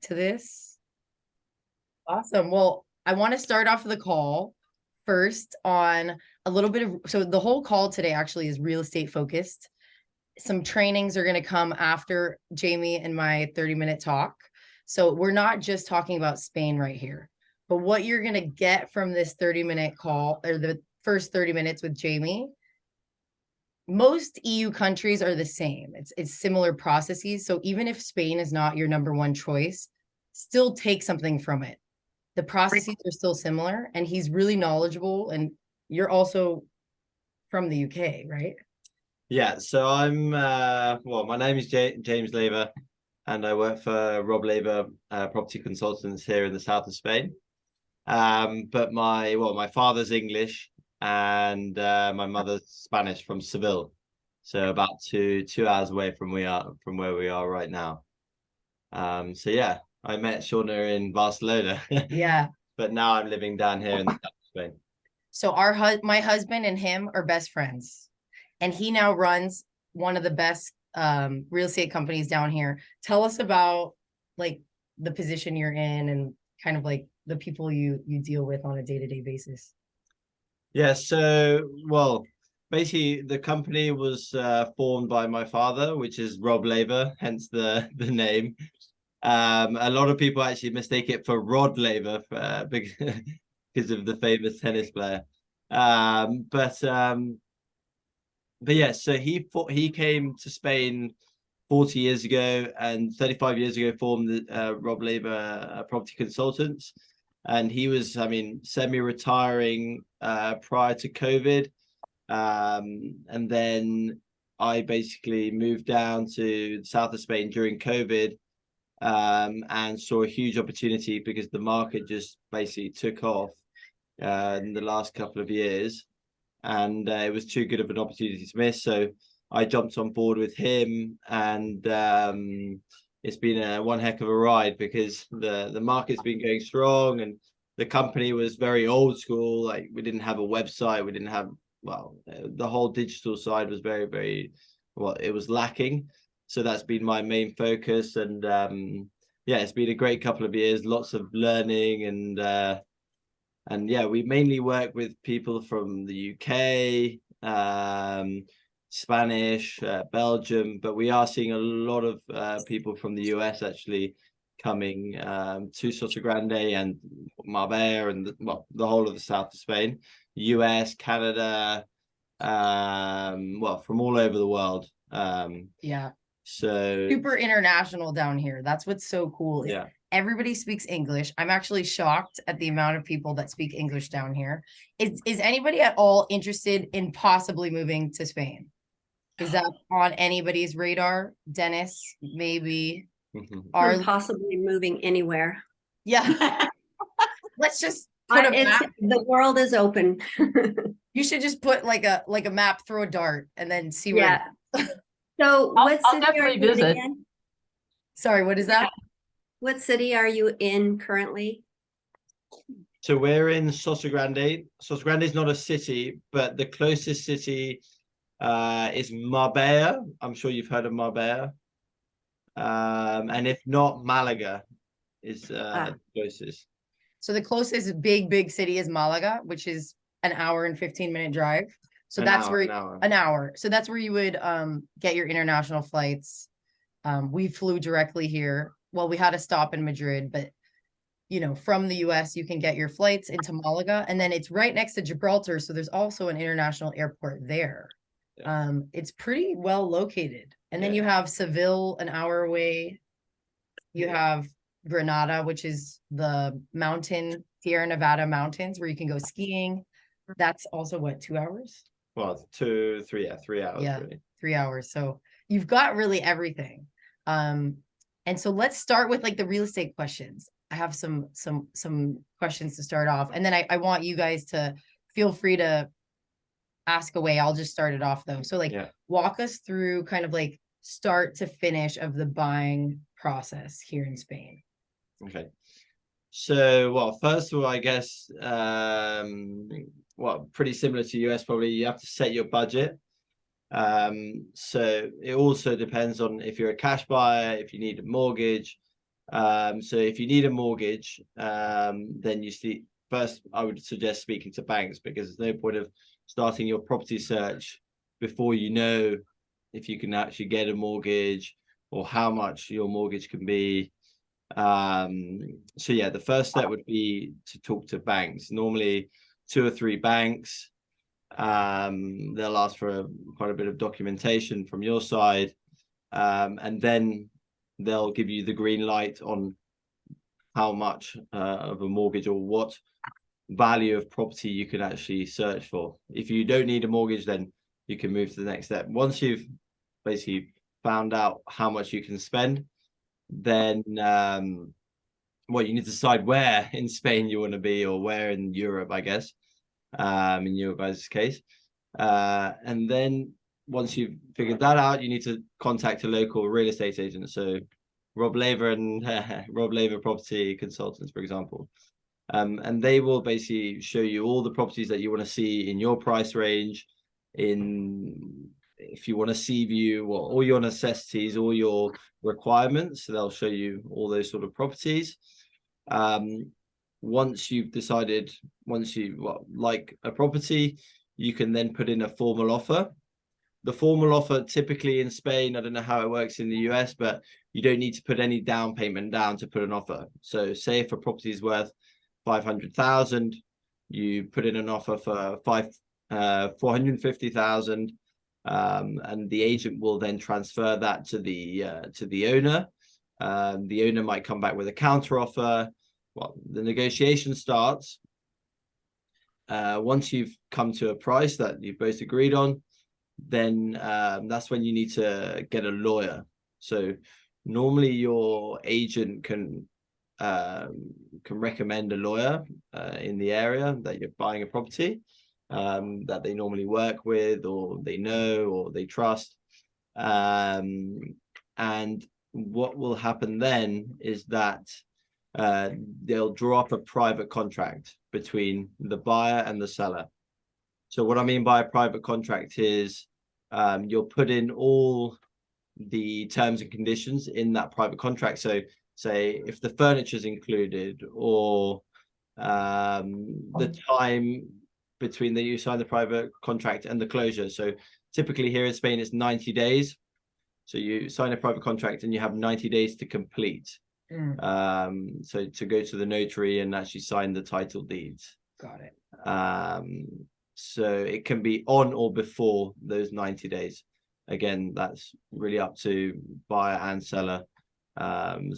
to this. Awesome. Well, I want to start off the call first on a little bit of, so the whole call today actually is real estate focused. Some trainings are going to come after Jamie and my 30-minute talk. So we're not just talking about Spain right here, but what you're going to get from this 30-minute call, or the first 30 minutes with Jamie, most EU countries are the same. It's similar processes. So even if Spain is not your number one choice, still take something from it. The processes are still similar, and he's really knowledgeable. And you're also from the UK, right? Yeah, so I'm my name is James Laver, and I work for Rob Laver Property Consultants here in the south of Spain. But my father's English and my mother's Spanish, from Seville, so about two hours away from where we are right now. So yeah, I met Shauna in Barcelona. Yeah. But now I'm living down here in the south of Spain. So my husband and him are best friends, and he now runs one of the best real estate companies down here. Tell us about like the position you're in and kind of like the people you deal with on a day-to-day basis. Yeah, so basically the company was formed by my father, which is Rob Laver, hence the name. A lot of people actually mistake it for Rod Laver because of the famous tennis player. But yeah, so he came to Spain 40 years ago, and 35 years ago formed the Rob Laver Property Consultants. And he was, semi-retiring prior to COVID. And then I basically moved down to the south of Spain during COVID, and saw a huge opportunity because the market just basically took off in the last couple of years. And it was too good of an opportunity to miss. So I jumped on board with him, and it's been one heck of a ride because the market's been going strong, and the company was very old school. Like, we didn't have a website, we didn't have, the whole digital side was very, very, it was lacking. So that's been my main focus, and yeah, it's been a great couple of years, lots of learning, and yeah, we mainly work with people from the UK, Spanish, Belgium, but we are seeing a lot of people from the US actually coming to Sotogrande and Marbella and the whole of the south of Spain, US, Canada, from all over the world. Yeah. So super international down here. That's what's so cool. Yeah. Everybody speaks English. I'm actually shocked at the amount of people that speak English down here. Is anybody at all interested in possibly moving to Spain? Is that on anybody's radar? Dennis, maybe. Or possibly moving anywhere. Yeah. Let's just put a map. The world is open. You should just put like a map, throw a dart, and then see where. So what city are you in again? Sorry, what is that? What city are you in currently? So we're in Sotogrande. Sotogrande is not a city, but the closest city is Marbella. I'm sure you've heard of Marbella. And if not, Malaga is the closest. So the closest big city is Malaga, which is an hour and 15-minute drive. So an hour. So that's where you would get your international flights. We flew directly here. Well, we had a stop in Madrid, but from the US, you can get your flights into Malaga, and then it's right next to Gibraltar. So there's also an international airport there. Yeah. It's pretty well located. And then you have Seville an hour away. You have Granada, which is the Sierra Nevada mountains where you can go skiing. That's also 2 hours? Well, 3 hours. Yeah, really. 3 hours. So you've got really everything. And so let's start with like the real estate questions. I have some questions to start off, and then I want you guys to feel free to ask away. I'll just start it off though. So walk us through kind of like start to finish of the buying process here in Spain. Okay. So, first of all, I guess, pretty similar to US, probably you have to set your budget. So it also depends on if you're a cash buyer, if you need a mortgage. So if you need a mortgage, then you see first, I would suggest speaking to banks, because there's no point of starting your property search before you know if you can actually get a mortgage or how much your mortgage can be. So yeah, the first step would be to talk to banks, normally 2 or 3 banks. They'll ask for quite a bit of documentation from your side, and then they'll give you the green light on how much of a mortgage or what value of property you can actually search for. If you don't need a mortgage, then you can move to the next step. Once you've basically found out how much you can spend, then you need to decide where in Spain you want to be, or where in Europe, I guess, in your guys' case. And then once you've figured that out, you need to contact a local real estate agent. So Rob Laver and Rob Laver Property Consultants, for example. And they will basically show you all the properties that you want to see in your price range, if you want a sea view, or all your necessities, all your requirements. So they'll show you all those sort of properties. Once you've decided, once you like a property, you can then put in a formal offer. The formal offer typically in Spain, I don't know how it works in the US, but you don't need to put any down payment down to put an offer. So say if a property is worth 500,000, you put in an offer for 450,000, and the agent will then transfer that to the owner. The owner might come back with a counter offer. Well, the negotiation starts. Once you've come to a price that you've both agreed on, then that's when you need to get a lawyer. So normally your agent can recommend a lawyer in the area that you're buying a property, that they normally work with, or they know, or they trust. And what will happen then is that they'll draw up a private contract between the buyer and the seller. So what I mean by a private contract is you'll put in all the terms and conditions in that private contract. So say if the furniture is included, or the time between that you sign the private contract and the closure. So typically here in Spain, it's 90 days. So you sign a private contract and you have 90 days to complete. So to go to the notary and actually sign the title deeds. Got it. So it can be on or before those 90 days. Again, that's really up to buyer and seller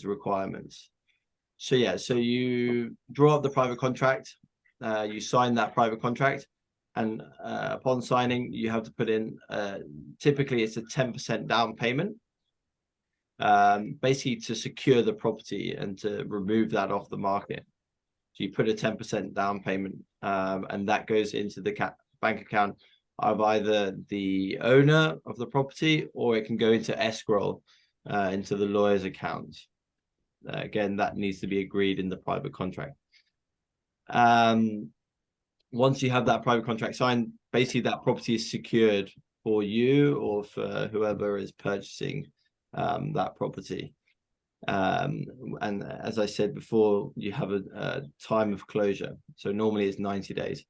requirements. So yeah, so you draw up the private contract, you sign that private contract, and upon signing, you have to put in, typically it's a 10% down payment, basically to secure the property and to remove that off the market. So you put a 10% down payment, and that goes into the bank account of either the owner of the property, or it can go into escrow, into the lawyer's account. Again, that needs to be agreed in the private contract. Once you have that private contract signed, basically that property is secured for you or for whoever is purchasing that property. And as I said before, you have a time of closure. So normally it's 90 days.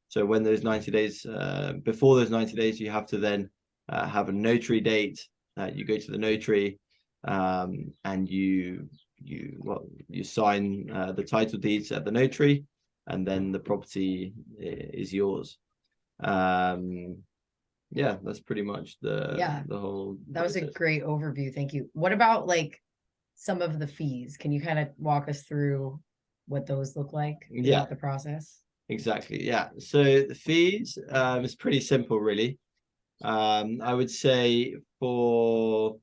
So when those 90 days, before those 90 days, you have to then have a notary date. You go to the notary, and you sign the title deeds at the notary, and then the property is yours. Yeah, that's pretty much the whole. That was a great overview. Thank you. What about like some of the fees? Can you kind of walk us through what those look like throughout the process? Exactly. Yeah. So the fees, is pretty simple, really. I would say so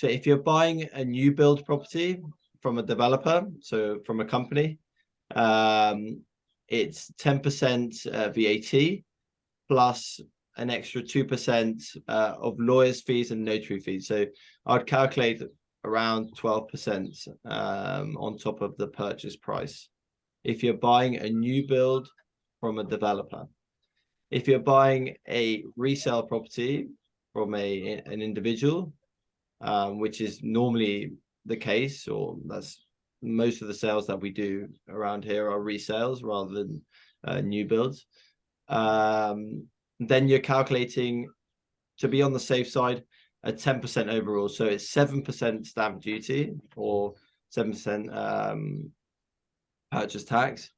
if you're buying a new build property from a developer, so from a company, it's 10% VAT plus an extra 2% of lawyers' fees and notary fees. So I'd calculate around 12% on top of the purchase price if you're buying a new build from a developer. If you're buying a resale property from an individual, which is normally the case, or that's most of the sales that we do around here are resales rather than new builds. Then you're calculating, to be on the safe side, a 10% overall. So it's 7% stamp duty or 7% purchase tax,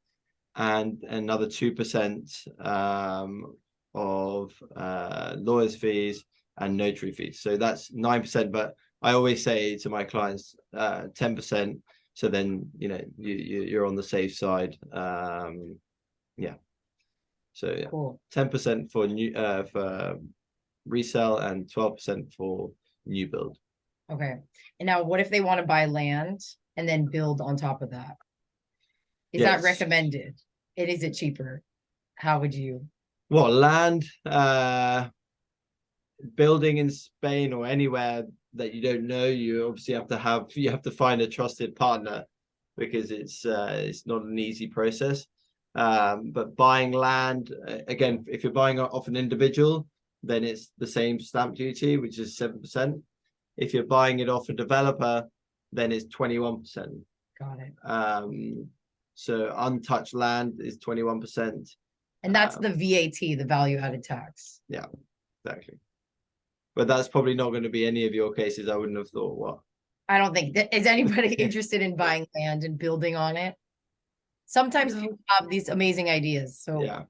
and another 2% of lawyers' fees and notary fees. So that's 9%. But I always say to my clients, 10%. So then, you know, you're on the safe side. Yeah. So yeah, Cool. 10% for new for resale and 12% for new build. Okay. And now what if they want to buy land and then build on top of that? Is that Yes. recommended? And is it cheaper? How would you? Well, land, building in Spain or anywhere that you don't know, you obviously have to find a trusted partner, because it's not an easy process. But buying land, again, if you're buying off an individual, then it's the same stamp duty, which is 7%. If you're buying it off a developer, then it's 21%. Got it. So untouched land is 21%. And that's the VAT, the value added tax. Yeah, exactly. But that's probably not going to be any of your cases. I wouldn't have thought. What? I don't think that is anybody interested in buying land and building on it. Sometimes people have these amazing ideas. So Yeah.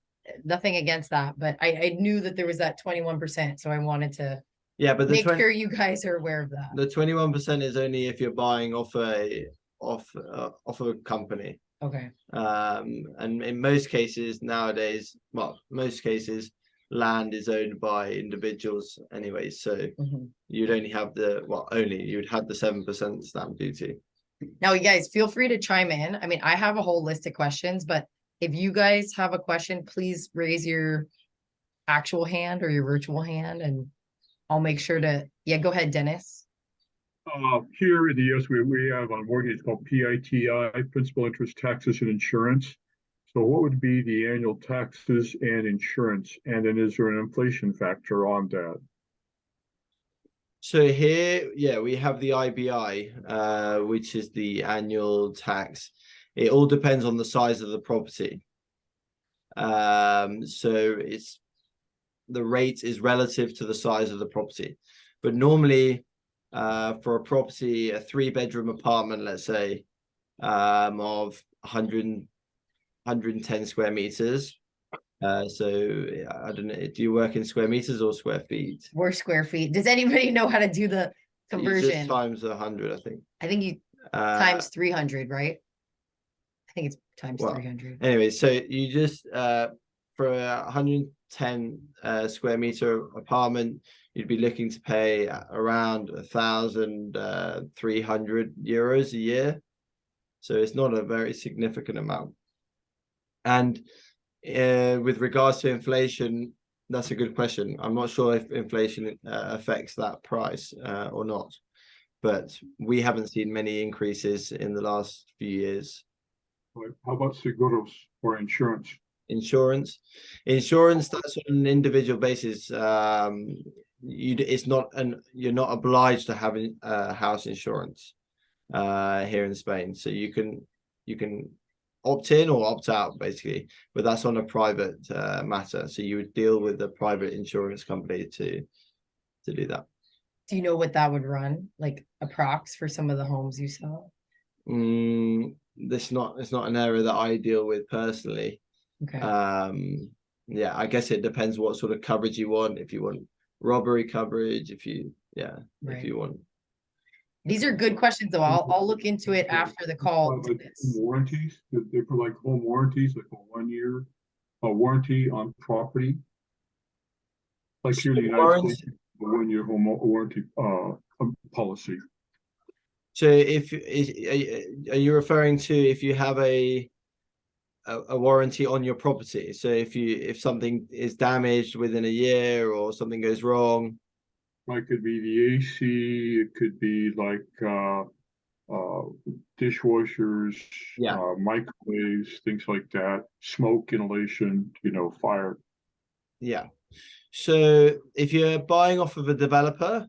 Nothing against that, but I knew that there was that 21%. So I wanted to But make sure you guys are aware of that. The 21% is only if you're buying off a company. Okay. And in most cases nowadays, most cases, land is owned by individuals anyway. So you'd only have you'd have the 7% stamp duty. Now, you guys feel free to chime in. I mean, I have a whole list of questions, but if you guys have a question, please raise your actual hand or your virtual hand, and I'll make sure to, go ahead, Dennis. Here in the US, we have on mortgage called PITI, principal, interest, taxes, and insurance. So what would be the annual taxes and insurance? And then is there an inflation factor on that? So here, we have the IBI, which is the annual tax. It all depends on the size of the property. So the rate is relative to the size of the property. But normally, for a property, a 3-bedroom apartment, let's say, of 110 square meters. So I don't know, do you work in square meters or square feet? We're square feet. Does anybody know how to do the conversion? Just times 100, I think. I think you times 300, right? I think it's times 300. Anyway, so you just for a 110 square meter apartment, you'd be looking to pay around 1,300 euros a year. So it's not a very significant amount. And with regards to inflation, that's a good question. I'm not sure if inflation affects that price or not, but we haven't seen many increases in the last few years. How about seguros or insurance? Insurance, that's on an individual basis. You're not obliged to have house insurance here in Spain. So you can opt in or opt out, basically, but that's on a private matter. So you would deal with a private insurance company to do that. Do you know what that would run, like approx for some of the homes you sell? It's not an area that I deal with personally. Okay. I guess it depends what sort of coverage you want. If you want robbery coverage, if you want. These are good questions, though. I'll look into it after the call. Warranties? They put like home warranties, like a 1 year warranty on property. Like here in the United States, a 1 year home warranty policy. So are you referring to if you have a warranty on your property? So if something is damaged within a year or something goes wrong? It could be the AC, it could be like dishwashers, microwaves, things like that, smoke inhalation, fire. Yeah. So if you're buying off of a developer,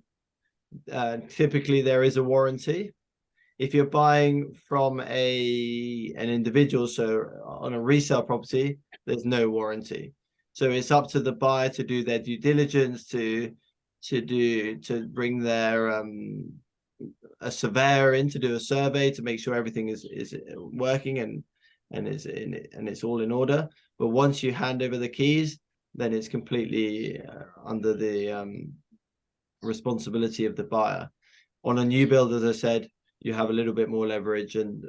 typically there is a warranty. if you're buying from an individual, so on a resale property, there's no warranty. So it's up to the buyer to do their due diligence, to bring their a surveyor in to do a survey to make sure everything is working and it's all in order. But once you hand over the keys, then it's completely under the responsibility of the buyer. On a new build, as I said, you have a little bit more leverage, and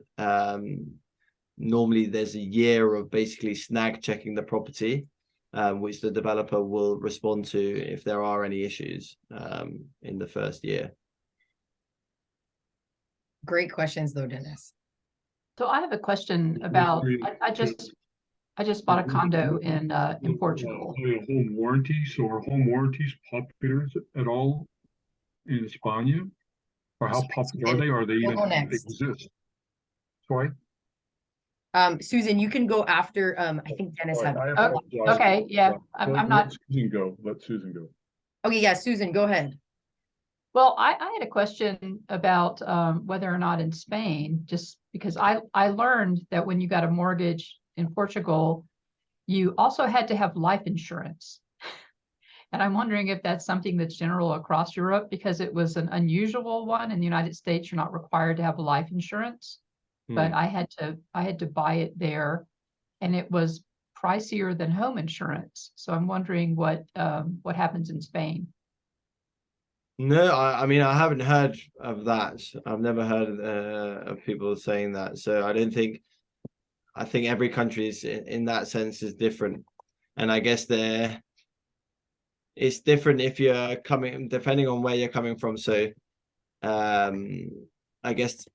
normally there's a year of basically snag checking the property, which the developer will respond to if there are any issues in the first year. Great questions though, Dennis. So I have a question about, I just bought a condo in Portugal. Home warranties, or home warranties popular at all in Spain? Or how popular are they? Are they even exist? Sorry? Susan, you can go after, I think Dennis had. Okay, yeah, I'm not. Let Susan go. Let Susan go. Okay, yeah, Susan, go ahead. Well, I had a question about whether or not in Spain, just because I learned that when you got a mortgage in Portugal, you also had to have life insurance. And I'm wondering if that's something that's general across Europe, because it was an unusual one. In the United States, you're not required to have life insurance, but I had to buy it there, and it was pricier than home insurance. So I'm wondering what happens in Spain. No, I mean, I haven't heard of that. I've never heard of people saying that. So I think every country is in that sense is different. And I guess it's different if you're coming, depending on where you're coming from. So I guess,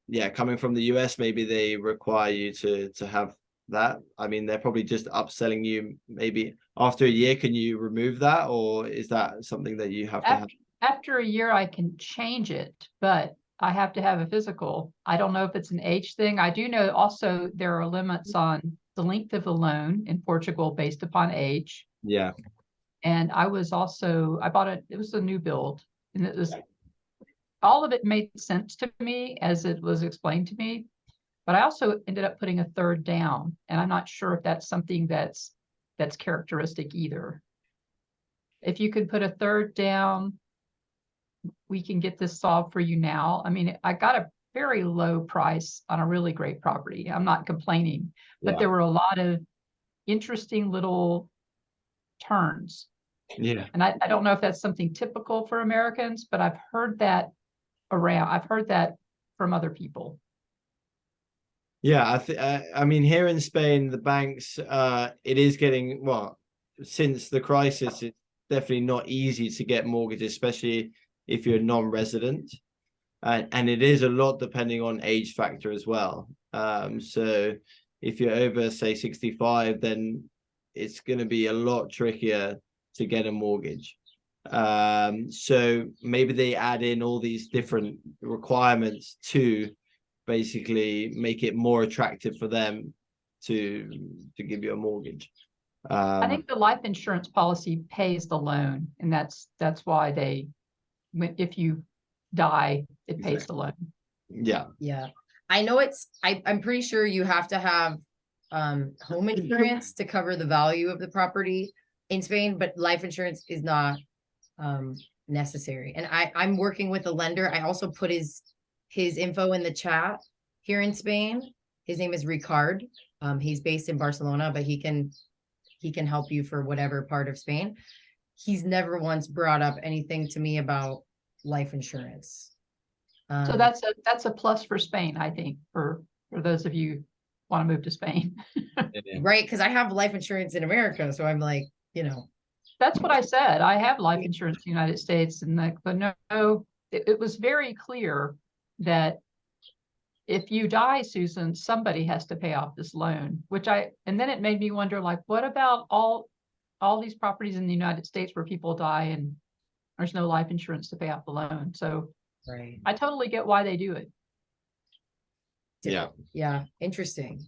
yeah, coming from the US, maybe they require you to have that. I mean, they're probably just upselling you. Maybe after a year, can you remove that? Or is that something that you have to have? After a year, I can change it, but I have to have a physical. I don't know if it's an age thing. I do know also there are limits on the length of a loan in Portugal based upon age. Yeah. And I bought it was a new build, and it was, all of it made sense to me as it was explained to me, but I also ended up putting a third down, and I'm not sure if that's something that's characteristic either. If you could put a third down, we can get this solved for you now. I mean, I got a very low price on a really great property. I'm not complaining, but there were a lot of interesting little turns. Yeah. And I don't know if that's something typical for Americans, but I've heard that from other people. Yeah, I mean, here in Spain, the banks, it is getting, well, since the crisis, it's definitely not easy to get mortgages, especially if you're non-resident, and it is a lot depending on age factor as well. So if you're over, say, 65, then it's going to be a lot trickier to get a mortgage. So maybe they add in all these different requirements to basically make it more attractive for them to give you a mortgage. I think the life insurance policy pays the loan, and that's why if you die, it pays the loan. Yeah. Yeah. I know I'm pretty sure you have to have home insurance to cover the value of the property in Spain, but life insurance is not necessary. And I'm working with a lender. I also put his info in the chat here in Spain. His name is Ricard. He's based in Barcelona, but he can help you for whatever part of Spain. He's never once brought up anything to me about life insurance. So that's a plus for Spain, I think, for those of you who want to move to Spain. Right, because I have life insurance in America, so I'm like, That's what I said. I have life insurance in the United States, but no, it was very clear that if you die, Susan, somebody has to pay off this loan, and then it made me wonder, like, what about all these properties in the United States where people die and there's no life insurance to pay off the loan? So right. I totally get why they do it. Yeah. Yeah. Interesting.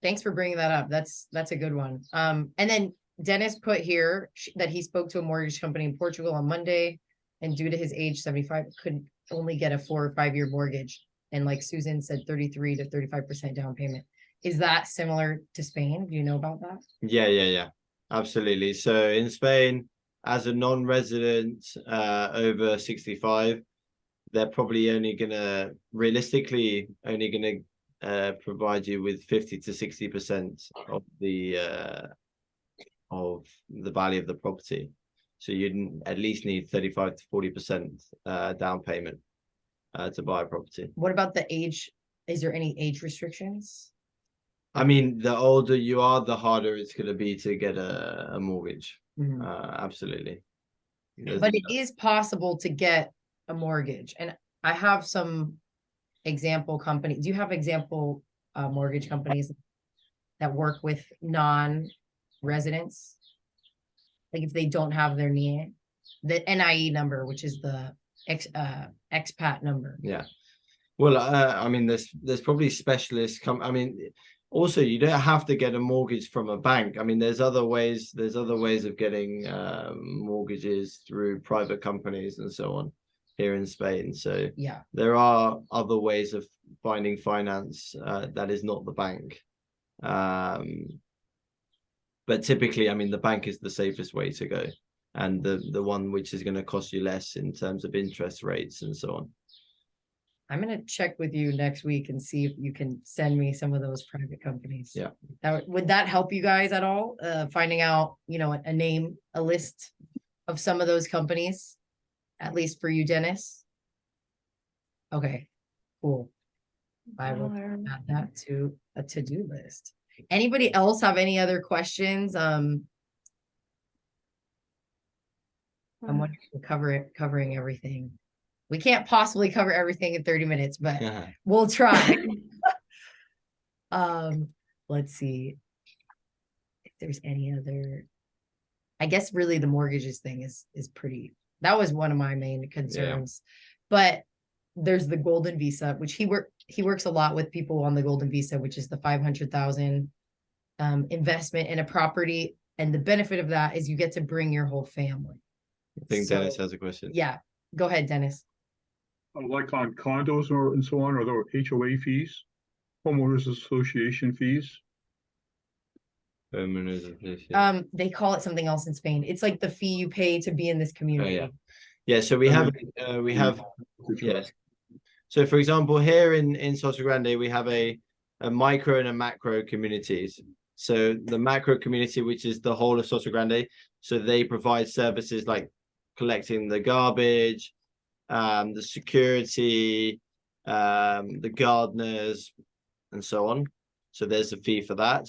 Thanks for bringing that up. That's a good one. And then Dennis put here that he spoke to a mortgage company in Portugal on Monday, and due to his age, 75, could only get a 4 or 5 year mortgage. and like Susan said, 33 to 35% down payment. Is that similar to Spain? Do you know about that? Yeah, absolutely. So in Spain, as a non-resident over 65, they're probably realistically only gonna provide you with 50 to 60% of the value of the property. So you'd at least need 35 to 40% down payment to buy a property. What about the age? Is there any age restrictions? I mean, the older you are, the harder it's going to be to get a mortgage. Absolutely. But it is possible to get a mortgage. And I have some example companies. Do you have example mortgage companies that work with non-residents? Like if they don't have their NIE, the NIE number, which is the expat number. Yeah. Well, I mean, there's probably specialists I mean, also you don't have to get a mortgage from a bank. I mean, there's other ways of getting mortgages through private companies and so on here in Spain. So yeah, there are other ways of finding finance that is not the bank. But typically, I mean, the bank is the safest way to go, and the one which is going to cost you less in terms of interest rates and so on. I'm going to check with you next week and see if you can send me some of those private companies. Yeah. Would that help you guys at all? Finding out, a list of some of those companies, at least for you, Dennis? Okay, cool. I will add that to a to-do list. Anybody else have any other questions? I'm wondering if we're covering everything. We can't possibly cover everything in 30 minutes, but we'll try. Let's see if there's any other. I guess really the mortgages thing is pretty. That was one of my main concerns. But there's the golden visa, which he works a lot with people on the golden visa, which is the 500,000 investment in a property, and the benefit of that is you get to bring your whole family. I think Dennis has a question. Yeah, go ahead, Dennis. Like on condos and so on, are there HOA fees, homeowners association fees? They call it something else in Spain. It's like the fee you pay to be in this community. Yeah. So we have So for example, here in Soto Grande, we have a micro and a macro communities. So the macro community, which is the whole of Soto Grande, so they provide services like collecting the garbage, the security, the gardeners, and so on. So there's a fee for that.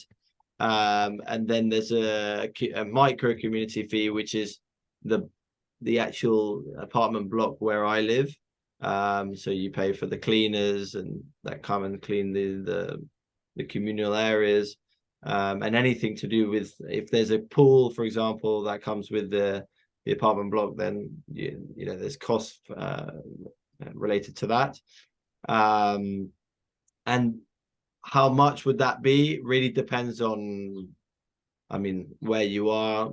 And then there's a micro community fee, which is the actual apartment block where I live. So you pay for the cleaners and that come and clean the communal areas, and anything to do with, if there's a pool, for example, that comes with the apartment block, then there's costs related to that. And how much would that be really depends on, I mean, where you are,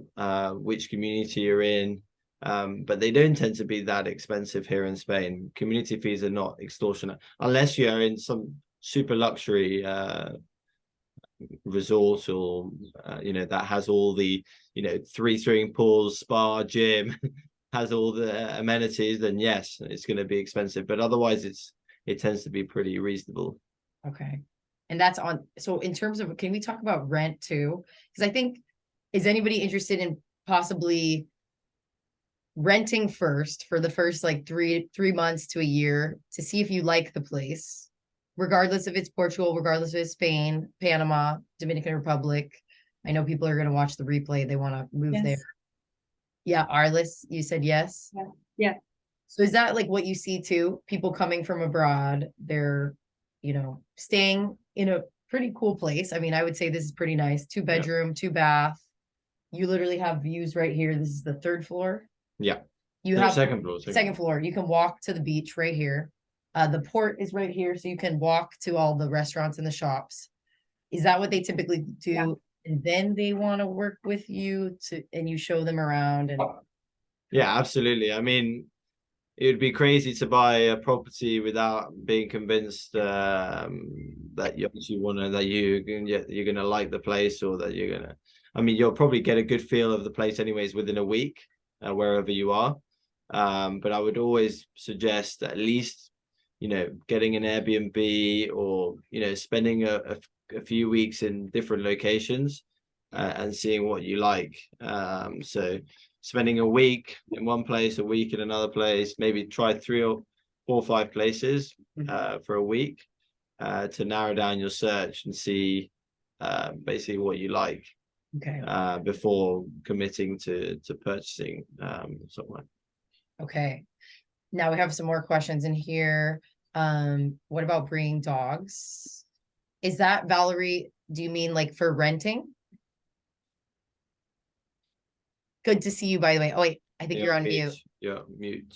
which community you're in. But they don't tend to be that expensive here in Spain. Community fees are not extortionate unless you're in some super luxury resort or that has all the 3 swimming pools, spa, gym, has all the amenities, then yes, it's going to be expensive, but otherwise it tends to be pretty reasonable. Okay. And that's on, so in terms of, can we talk about rent too? Because I think, is anybody interested in possibly renting first for the first like three months to a year to see if you like the place, regardless if it's Portugal, regardless if it's Spain, Panama, Dominican Republic? I know people are going to watch the replay. They want to move there. Yeah. Arliss, you said yes. Yeah. So is that like what you see too? People coming from abroad, they're, staying in a pretty cool place. I mean, I would say this is pretty nice. 2 bedroom, 2 bath. You literally have views right here. This is the 3rd floor. Yeah. You have second floor. Second floor. You can walk to the beach right here. The port is right here, so you can walk to all the restaurants and the shops. Is that what they typically do? Yeah. And then they want to work with you and you show them around and. Yeah, absolutely. I mean, it would be crazy to buy a property without being convinced that you actually want to, that you're gonna like the place, or that you're gonna. I mean, you'll probably get a good feel of the place anyways within a week, wherever you are. But I would always suggest at least, getting an Airbnb, or spending a few weeks in different locations and seeing what you like. So spending a week in one place, a week in another place, maybe try 3 or 4 or 5 places for a week to narrow down your search and see basically what you like before committing to purchasing somewhere. Okay. Now we have some more questions in here. What about bringing dogs? Is that, Valerie, do you mean like for renting? Good to see you, by the way. Oh, wait, I think you're on mute. You're mute.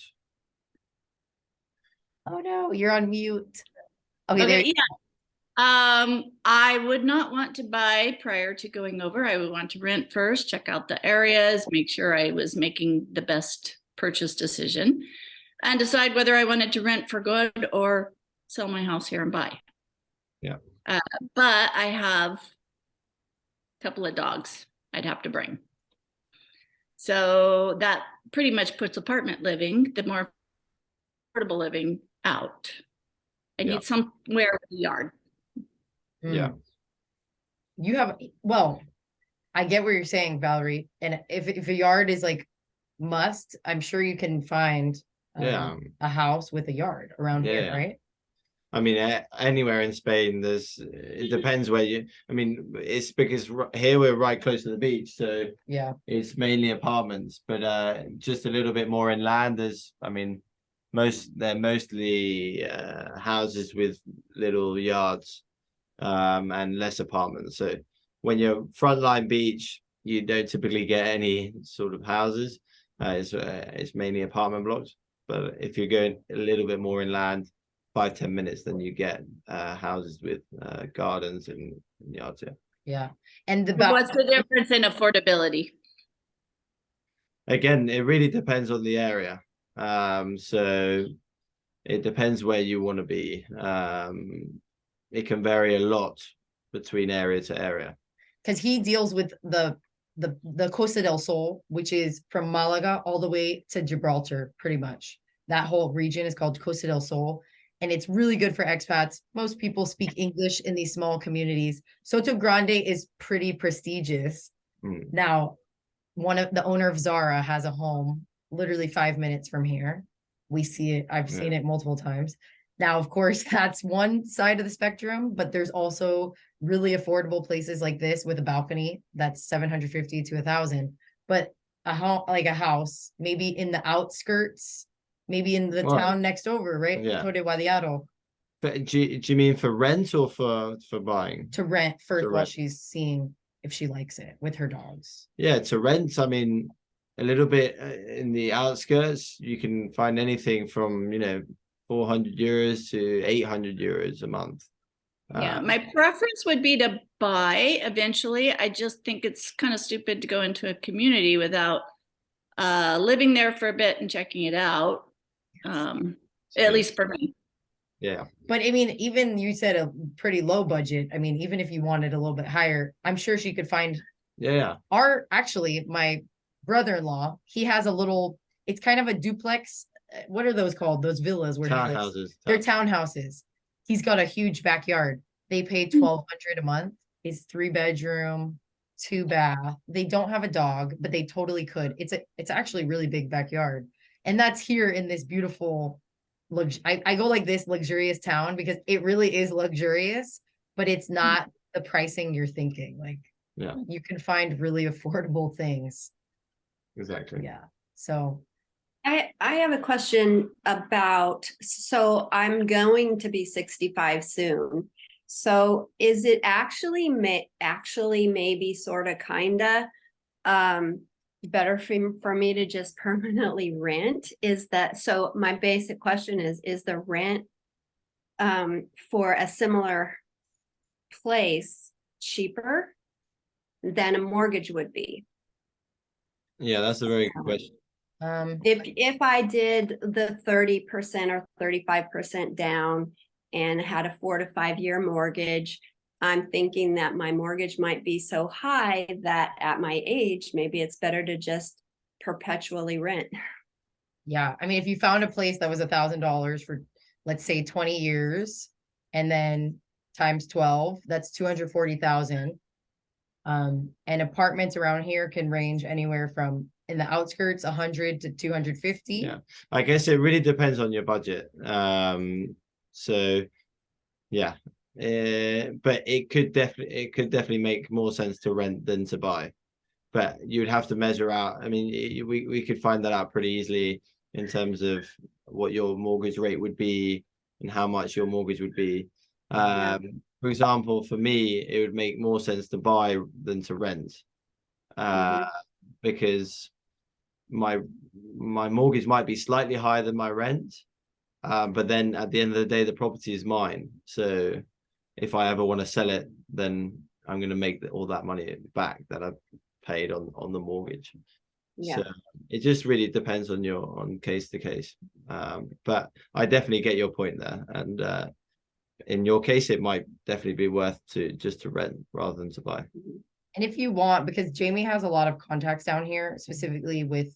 Oh, no, you're on mute. Okay, there. Okay, yeah. I would not want to buy prior to going over. I would want to rent first, check out the areas, make sure I was making the best purchase decision, and decide whether I wanted to rent for good or sell my house here and buy. Yeah. But I have a couple of dogs I'd have to bring. So that pretty much puts apartment living, the more affordable living, out. I need somewhere with a yard. Yeah. You have, well, I get what you're saying, Valerie. And if a yard is like must, I'm sure you can find a house with a yard around here, right? I mean, anywhere in Spain, it depends where I mean, it's because here we're right close to the beach, so it's mainly apartments, but just a little bit more inland, they're mostly houses with little yards and less apartments. So when you're frontline beach, you don't typically get any sort of houses. It's mainly apartment blocks. But if you're going a little bit more inland, 5-10 minutes, then you get houses with gardens and yards. Yeah. And what's the difference in affordability? Again, it really depends on the area. So it depends where you want to be. It can vary a lot between area to area. Because he deals with the Costa del Sol, which is from Malaga all the way to Gibraltar, pretty much. That whole region is called Costa del Sol. And it's really good for expats. Most people speak English in these small communities. Soto Grande is pretty prestigious. Now, the owner of Zara has a home literally 5 minutes from here. We see it. I've seen it multiple times. Now, of course, that's one side of the spectrum, but there's also really affordable places like this with a balcony that's 750 to 1,000. But a house, maybe in the outskirts, maybe in the town next over, right? Yeah. But do you mean for rent or for buying? To rent first while she's seeing if she likes it with her dogs. Yeah, to rent, I mean, a little bit in the outskirts, you can find anything from, 400 euros to 800 euros a month. Yeah, my preference would be to buy eventually. I just think it's kind of stupid to go into a community without living there for a bit and checking it out. At least for me. Yeah. But I mean, even you said a pretty low budget. I mean, even if you wanted a little bit higher, I'm sure she could find. Yeah. Actually, my brother-in-law, he has it's kind of a duplex. What are those called? Those villas where townhouses. They're townhouses. He's got a huge backyard. They pay $1,200 a month. It's 3-bedroom, 2 bath. They don't have a dog, but they totally could. It's actually really big backyard. And that's here in this beautiful I go like this luxurious town because it really is luxurious, but it's not the pricing you're thinking. Like, you can find really affordable things. Exactly. Yeah. So I have a question so I'm going to be 65 soon. So is it actually maybe sort of kinda better for me to just permanently rent? So my basic question is the rent for a similar place cheaper than a mortgage would be? Yeah, that's a very good question. If I did the 30% or 35% down and had a 4 to 5 year mortgage, I'm thinking that my mortgage might be so high that at my age, maybe it's better to just perpetually rent. Yeah, I mean, if you found a place that was $1,000 for, let's say, 20 years, and then times 12, that's 240,000. And apartments around here can range anywhere from, in the outskirts, 100 to 250. Yeah, I guess it really depends on your budget. So yeah, but it could definitely make more sense to rent than to buy. But you'd have to measure out. I mean, we could find that out pretty easily in terms of what your mortgage rate would be and how much your mortgage would be. For example, for me, it would make more sense to buy than to rent, because my mortgage might be slightly higher than my rent, but then at the end of the day, the property is mine. So if I ever want to sell it, then I'm going to make all that money back that I've paid on the mortgage. So it just really depends on case to case. But I definitely get your point there, and in your case, it might definitely be worth to rent rather than to buy. And if you want, because Jamie has a lot of contacts down here, specifically with,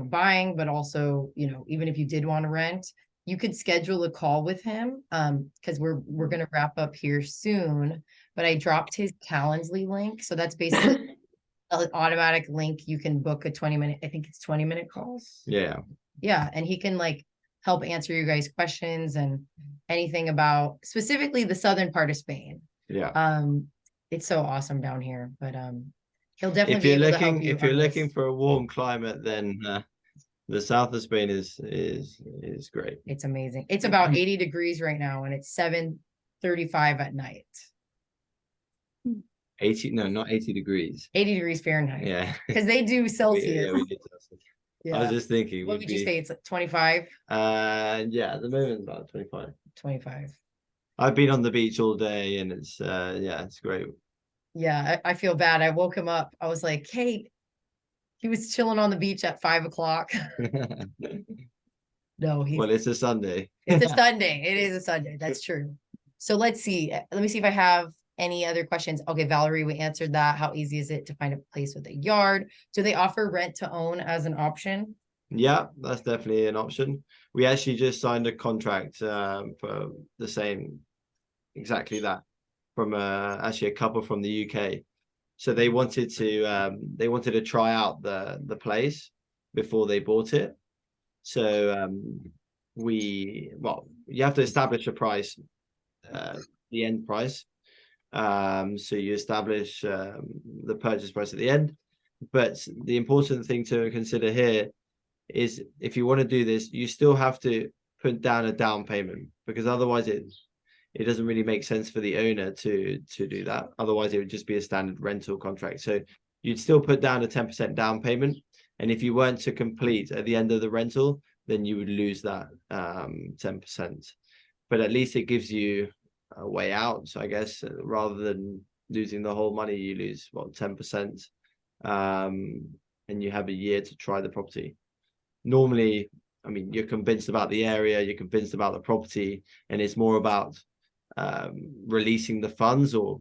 buying, but also, even if you did want to rent, you could schedule a call with him. Because we're going to wrap up here soon, but I dropped his Calendly link. So that's basically an automatic link. You can book a 20-minute, I think it's 20-minute calls. Yeah. Yeah. And he can help answer you guys' questions and anything about specifically the southern part of Spain. Yeah. It's so awesome down here, but he'll definitely if be you're able looking to help you if you're on looking this. for a warm climate, then the south of Spain is great. It's amazing. It's about 80 degrees right now, and it's 7:35 at night. 80, no, not 80 degrees. 80 degrees Fahrenheit. Yeah. Because they do Celsius. We do Celsius. Yeah. I was just thinking. What would you say? It's 25? Yeah, at the moment it's about 25. 25. I've been on the beach all day, and it's it's great. Yeah, I feel bad. I woke him up. I was like, hey, he was chilling on the beach at 5 o'clock. No, well, it's a Sunday. It's a Sunday. It is a Sunday. That's true. So let's see. Let me see if I have any other questions. Okay, Valerie, we answered that. How easy is it to find a place with a yard? Do they offer rent to own as an option? Yeah, that's definitely an option. We actually just signed a contract for the same, exactly that, from actually a couple from the UK. So they wanted to try out the place before they bought it. So you have to establish a price, the end price. So you establish the purchase price at the end. But the important thing to consider here is, if you want to do this, you still have to put down a down payment, because otherwise it doesn't really make sense for the owner to do that. Otherwise it would just be a standard rental contract. So you'd still put down a 10% down payment, and if you weren't to complete at the end of the rental, then you would lose that 10%. But at least it gives you a way out. So I guess rather than losing the whole money, you lose 10%, and you have a year to try the property. Normally, I mean, you're convinced about the area, you're convinced about the property, and it's more about releasing the funds, or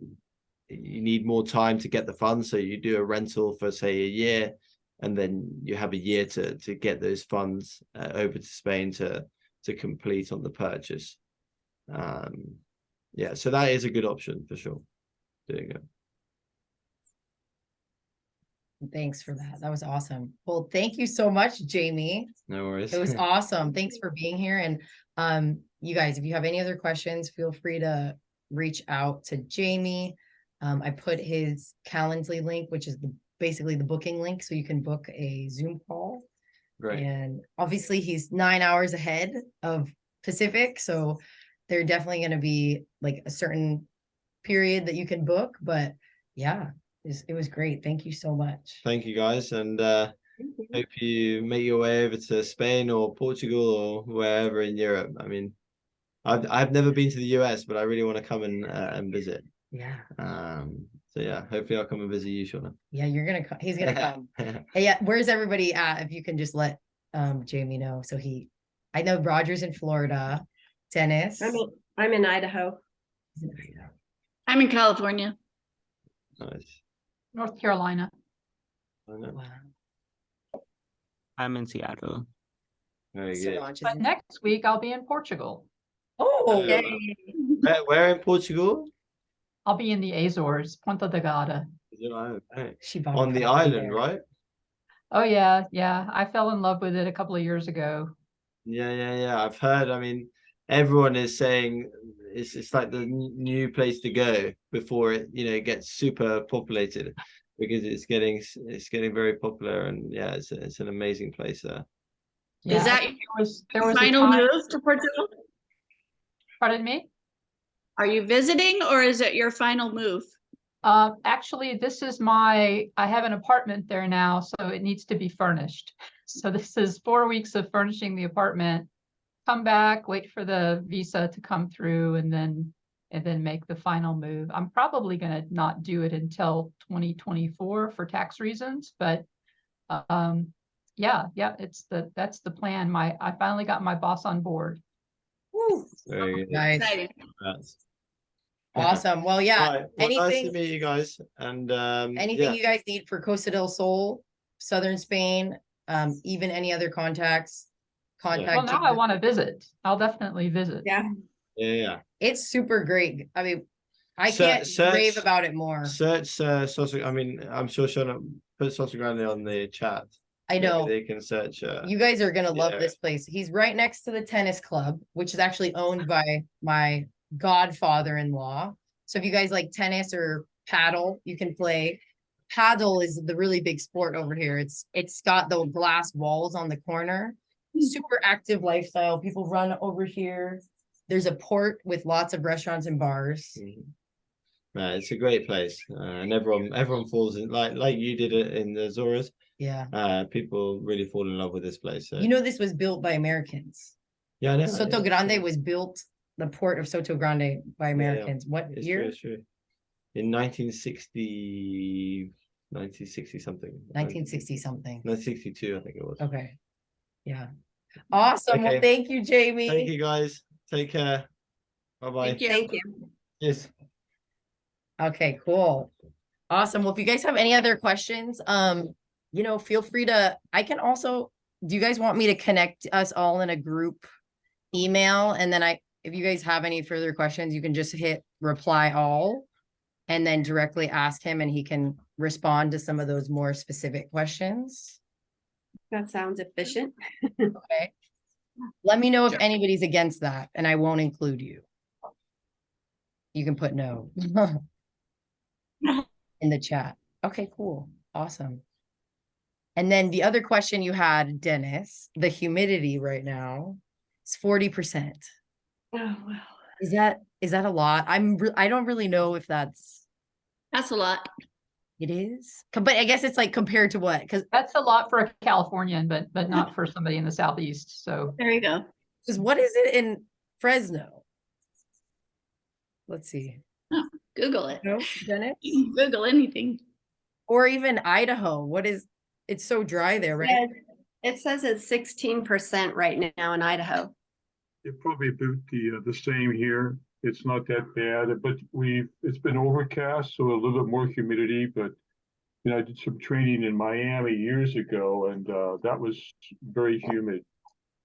you need more time to get the funds. So you do a rental for, say, a year, and then you have a year to get those funds over to Spain to complete on the purchase. Yeah, so that is a good option for sure, doing it. Thanks for that. That was awesome. Well, thank you so much, Jamie. No worries. It was awesome. Thanks for being here. And you guys, if you have any other questions, feel free to reach out to Jamie. I put his Calendly link, which is basically the booking link, so you can book a Zoom call. Great. And obviously he's 9 hours ahead of Pacific, so they're definitely going to be a certain period that you can book. But yeah, it was great. Thank you so much. Thank you, guys, and hope you make your way over to Spain or Portugal or wherever in Europe. I mean, I've never been to the US, but I really want to come and visit. Yeah. So yeah, hopefully I'll come and visit you, Shauna. Yeah, you're gonna come. He's gonna come. Hey, yeah, where's everybody at? If you can just let Jamie know. So I know Roger's in Florida. Dennis. I'm in Idaho. is in Idaho. I'm in California. Nice. North Carolina. I know. Wow. I'm in Seattle. Very good. Solange is But in- next week I'll be in Portugal. Oh, Yay. Where in Portugal? I'll be in the Azores, Ponta Delgada. she bought On a the property island, there. right? Oh yeah, yeah. I fell in love with it a couple of years ago. Yeah. I've heard. I mean, everyone is saying it's like the new place to go before it gets super populated, because it's getting very popular, and yeah, it's an amazing place there. Yeah, Is that there was a final time- move to Portugal? Pardon me? Are you visiting or is it your final move? Actually, I have an apartment there now, so it needs to be furnished. So this is 4 weeks of furnishing the apartment, come back, wait for the visa to come through, and then make the final move. I'm probably gonna not do it until 2024 for tax reasons, but yeah, that's the plan. I finally got my boss on board. Woo. Very good. Nice. Exciting. Congrats. Awesome. Well, yeah. All right, well, nice to anything meet you guys. And anything you guys need for Costa del Sol, Southern Spain, even any other contacts, contact. Well, now I Jamie. want to visit. I'll definitely visit. Yeah. yeah. It's super great. I mean, I So- can't search- rave about it more. Search Sosa. I mean, I'm sure Shona put Sosa Grande on the chat. I Maybe know. they can search. You guys are gonna love yeah. this place. He's right next to the tennis club, which is actually owned by my godfather-in-law. So if you guys like tennis or paddle, you can play. Paddle is the really big sport over here. It's got the glass walls on the corner. Super active lifestyle. People run over here. There's a port with lots of restaurants and bars. No, it's a great place, and everyone falls in like you did it in the Azores. Yeah. People really fall in love with this place. So. You know, this was built by Americans. Yeah, I know. Soto Grande was built, the port of Soto Grande by Americans. What It's year? true, it's true. In 1960 something. 1960 something. 1962, I think it was. Okay. Yeah. Awesome. Well, Okay. thank you, Jamie. Thank you guys. Take care. Bye-bye. Thank you. Thank you. Yes. Okay, cool. Awesome. Well, if you guys have any other questions, feel free to, do you guys want me to connect us all in a group email? And then if you guys have any further questions, you can just hit reply all and then directly ask him and he can respond to some of those more specific questions. That sounds efficient. Okay. Let me know if anybody's against that and I won't include you. You can put no in the chat. Okay, cool. Awesome. And then the other question you had, Dennis, the humidity right now is 40%. Oh, wow. Is that a lot? I don't really know if That's a lot. it is. But I guess it's like compared to what? Because That's a lot for a Californian, but not for somebody in the Southeast. So There you go. what is it in Fresno? Let's see. Google it. No, Dennis? You can Google anything. Or even Idaho. It's so dry there, right? Yeah, it says it's 16% right now in Idaho. It probably about the same here. It's not that bad, but it's been overcast, so a little bit more humidity, but I did some training in Miami years ago and that was very humid.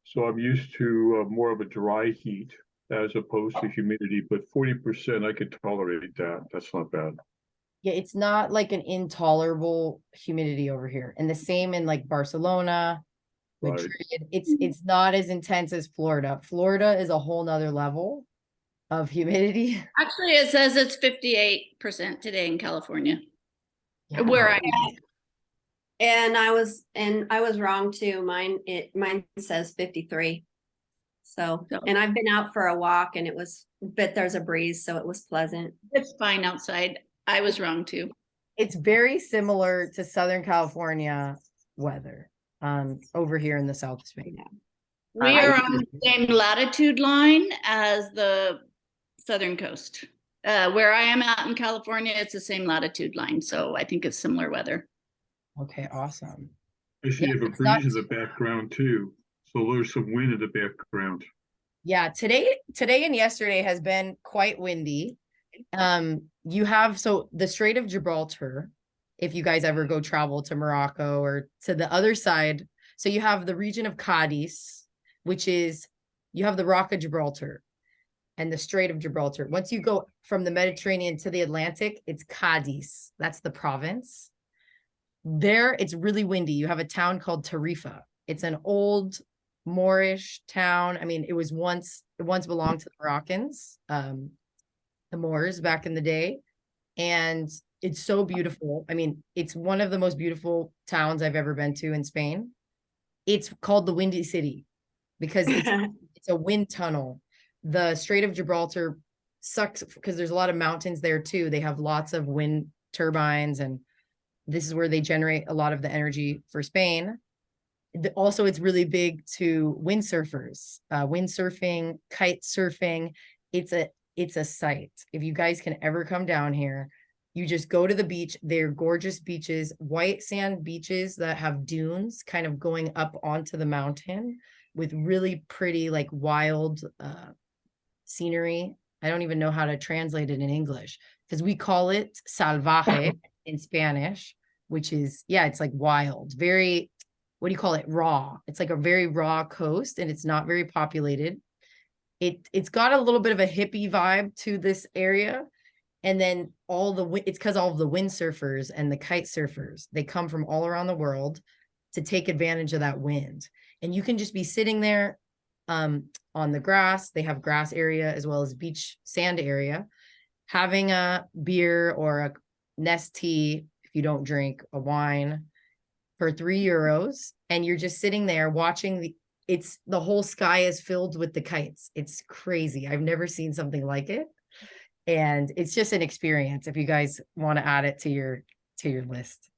So I'm used to more of a dry heat as opposed to humidity, but 40%, I could tolerate that. That's not bad. Yeah, it's not like an intolerable humidity over here. And the same in like Barcelona, Right. Madrid. It's not as intense as Florida. Florida is a whole nother level of humidity. Actually, it says it's 58% today in California. Yeah. Where I am. And I was wrong too. Mine says 53. So, and I've been out for a walk and but there's a breeze, so it was pleasant. It's fine outside. I was wrong too. It's very similar to Southern California weather over here in the South of Spain. We are on the same latitude line as the southern coast. Where I am out in California, it's the same latitude line. So I think it's similar weather. Okay, awesome. I see you have a it's not breeze in the background too. So there's some wind in the background. Yeah, today and yesterday has been quite windy. You have so the Strait of Gibraltar, if you guys ever go travel to Morocco or to the other side, so you have the region of Cadiz, which is you have the Rock of Gibraltar and the Strait of Gibraltar. Once you go from the Mediterranean to the Atlantic, it's Cadiz. That's the province. There, it's really windy. You have a town called Tarifa. It's an old Moorish town. I mean, it once belonged to the Moroccans, the Moors back in the day. And it's so beautiful. I mean, it's one of the most beautiful towns I've ever been to in Spain. It's called the Windy City because it's a wind tunnel. The Strait of Gibraltar sucks because there's a lot of mountains there too. They have lots of wind turbines, and this is where they generate a lot of the energy for Spain. Also, it's really big to windsurfers, windsurfing, kite surfing. It's a sight. If you guys can ever come down here, you just go to the beach. They're gorgeous beaches, white sand beaches that have dunes kind of going up onto the mountain with really pretty, like wild scenery. I don't even know how to translate it in English because we call it salvaje in Spanish, which is, yeah, it's like wild, very, what do you call it? Raw. It's like a very raw coast and it's not very populated. It's got a little bit of a hippie vibe to this area. And then it's because all of the windsurfers and the kite surfers, they come from all around the world to take advantage of that wind. And you can just be sitting there on the grass. They have grass area as well as beach sand area, having a beer or a Nestea, if you don't drink, a wine for €3. And you're just sitting there watching the whole sky is filled with the kites. It's crazy. I've never seen something like it. And it's just an experience if you guys want to add it to your list.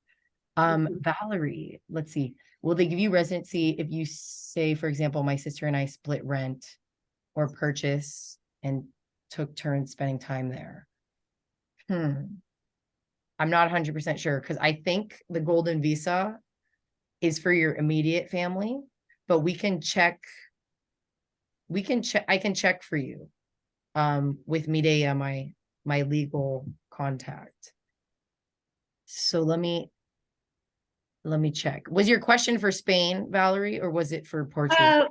Valerie, let's see. Will they give you residency if you say, for example, my sister and I split rent or purchase and took turns spending time there? I'm not 100% sure because I think the golden visa is for your immediate family, but I can check for you with Mireia, my legal contact. So let me check. Was your question for Spain, Valerie, or was it for Portugal?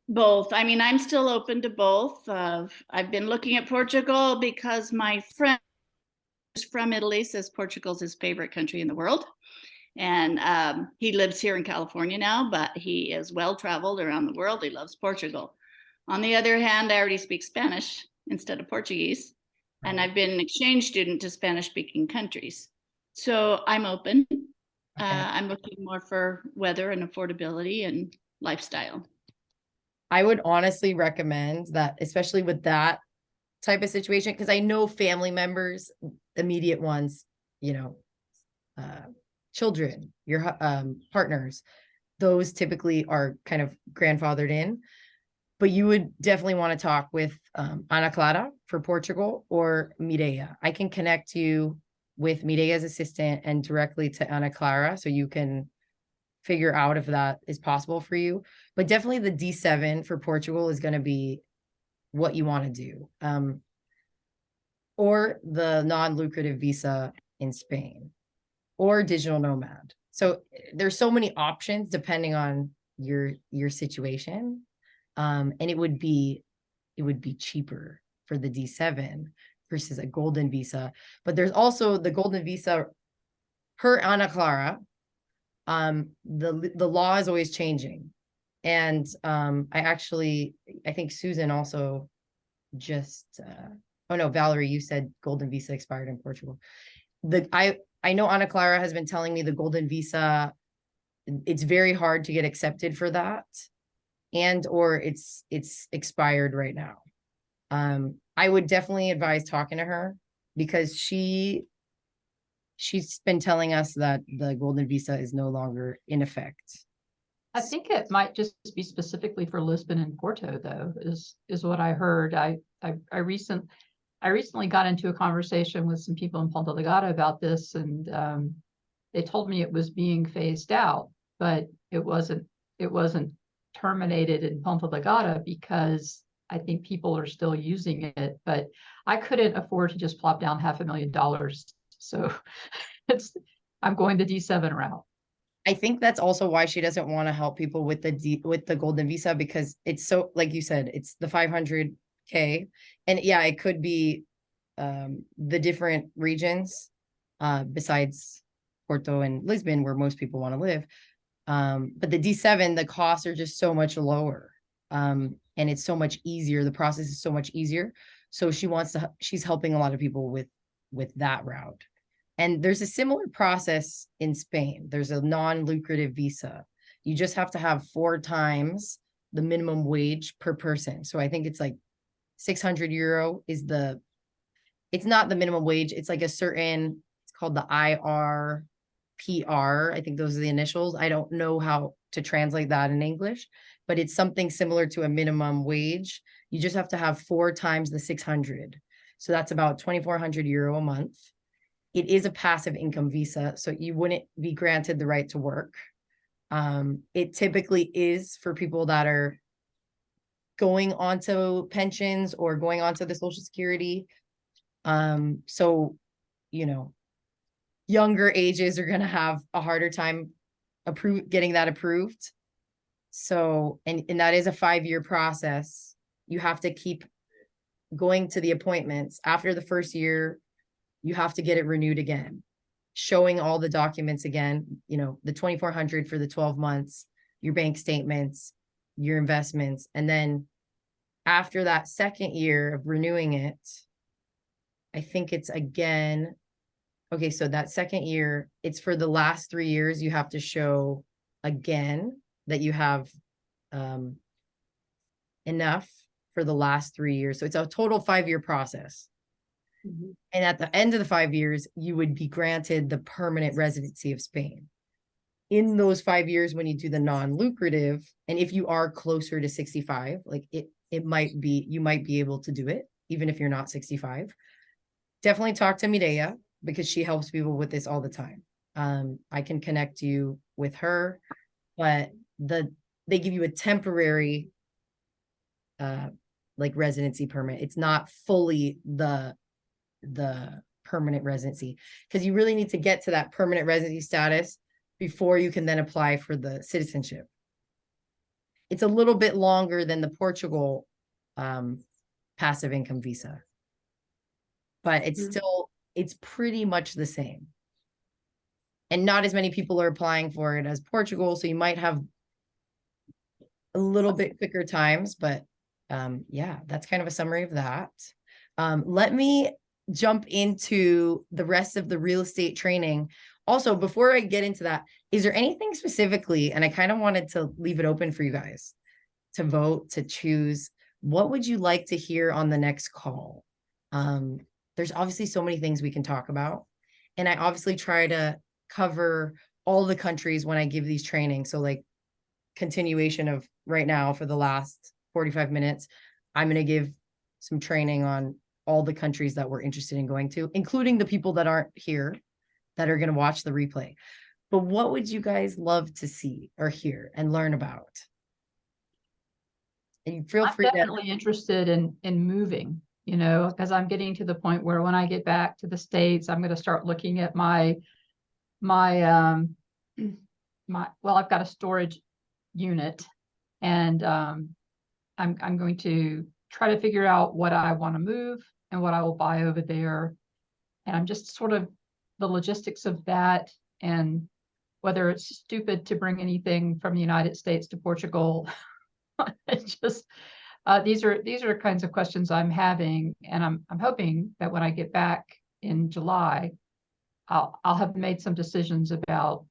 Both. I mean, I'm still open to both. I've been looking at Portugal because my friend from Italy says Portugal's his favorite country in the world. And he lives here in California now, but he is well-traveled around the world. He loves Portugal. On the other hand, I already speak Spanish instead of Portuguese. And I've been an exchange student to Spanish-speaking countries. So I'm open. Okay. I'm looking more for weather and affordability and lifestyle. I would honestly recommend that, especially with that type of situation, because I know family members, immediate ones, children, your partners, those typically are kind of grandfathered in. But you would definitely want to talk with Ana Clara for Portugal or Mireia. I can connect you with Mireia's assistant and directly to Ana Clara so you can figure out if that is possible for you. But definitely the D7 for Portugal is going to be what you want to do. Or the non-lucrative visa in Spain or digital nomad. So there's so many options depending on your situation. And it would be cheaper for the D7 versus a golden visa. But there's also the golden visa per Ana Clara. The law is always changing. And I think Susan also just oh no, Valerie, you said golden visa expired in Portugal. I know Ana Clara has been telling me the golden visa, it's very hard to get accepted for that. And or it's expired right now. I would definitely advise talking to her because she's been telling us that the golden visa is no longer in effect. I think it might just be specifically for Lisbon and Porto, though, is what I heard. I recently got into a conversation with some people in Ponta Delgada about this, and they told me it was being phased out. but it wasn't terminated in Ponta Delgada because I think people are still using it, but I couldn't afford to just plop down $500,000. So I'm going the D7 route. I think that's also why she doesn't want to help people with the golden visa, because it's so, like you said, it's the 500K. And yeah, it could be the different regions besides Porto and Lisbon, where most people want to live. But the D7, the costs are just so much lower. And it's so much easier. The process is so much easier. So she's helping a lot of people with that route. And there's a similar process in Spain. There's a non-lucrative visa. You just have to have 4 times the minimum wage per person. So I think it's like 600 euro is it's not the minimum wage. It's like it's called the IRPR. I think those are the initials. I don't know how to translate that in English, but it's something similar to a minimum wage. You just have to have 4 times the 600. So that's about 2,400 euro a month. It is a passive income visa, so you wouldn't be granted the right to work. It typically is for people that are going onto pensions or going onto the Social Security. So, younger ages are going to have a harder time getting that approved. So, and that is a 5-year process. You have to keep going to the appointments. After the first year, you have to get it renewed again, showing all the documents again, the 2,400 for the 12 months, your bank statements, your investments. And then after that second year of renewing it, I think it's again, okay, so that second year, it's for the last 3 years, you have to show again that you have enough for the last 3 years. So it's a total 5-year process. Mm-hmm. And at the end of the 5 years, you would be granted the permanent residency of Spain. In those 5 years, when you do the non-lucrative, and if you are closer to 65, like it might be, you might be able to do it, even if you're not 65. Definitely talk to Mireia, because she helps people with this all the time. I can connect you with her, but they give you a temporary like residency permit. It's not fully the permanent residency, because you really need to get to that permanent residency status before you can then apply for the citizenship. It's a little bit longer than the Portugal passive income visa, but it's still, it's pretty much the same. And not as many people are applying for it as Portugal, so you might have a little bit quicker times, but yeah, that's kind of a summary of that. Let me jump into the rest of the real estate training. Also, before I get into that, is there anything specifically, and I kind of wanted to leave it open for you guys to vote, to choose, what would you like to hear on the next call? There's obviously so many things we can talk about, and I obviously try to cover all the countries when I give these trainings. So like continuation of right now, for the last 45 minutes, I'm going to give some training on all the countries that we're interested in going to, including the people that aren't here that are going to watch the replay. But what would you guys love to see or hear and learn about? And you feel free. I'm definitely interested in moving, because I'm getting to the point where when I get back to the States, I'm going to start looking at my well, I've got a storage unit, and I'm going to try to figure out what I want to move and what I will buy over there. And I'm just sort of the logistics of that, and whether it's stupid to bring anything from the United States to Portugal. It's just these are kinds of questions I'm having, and I'm hoping that when I get back in July, I'll have made some decisions about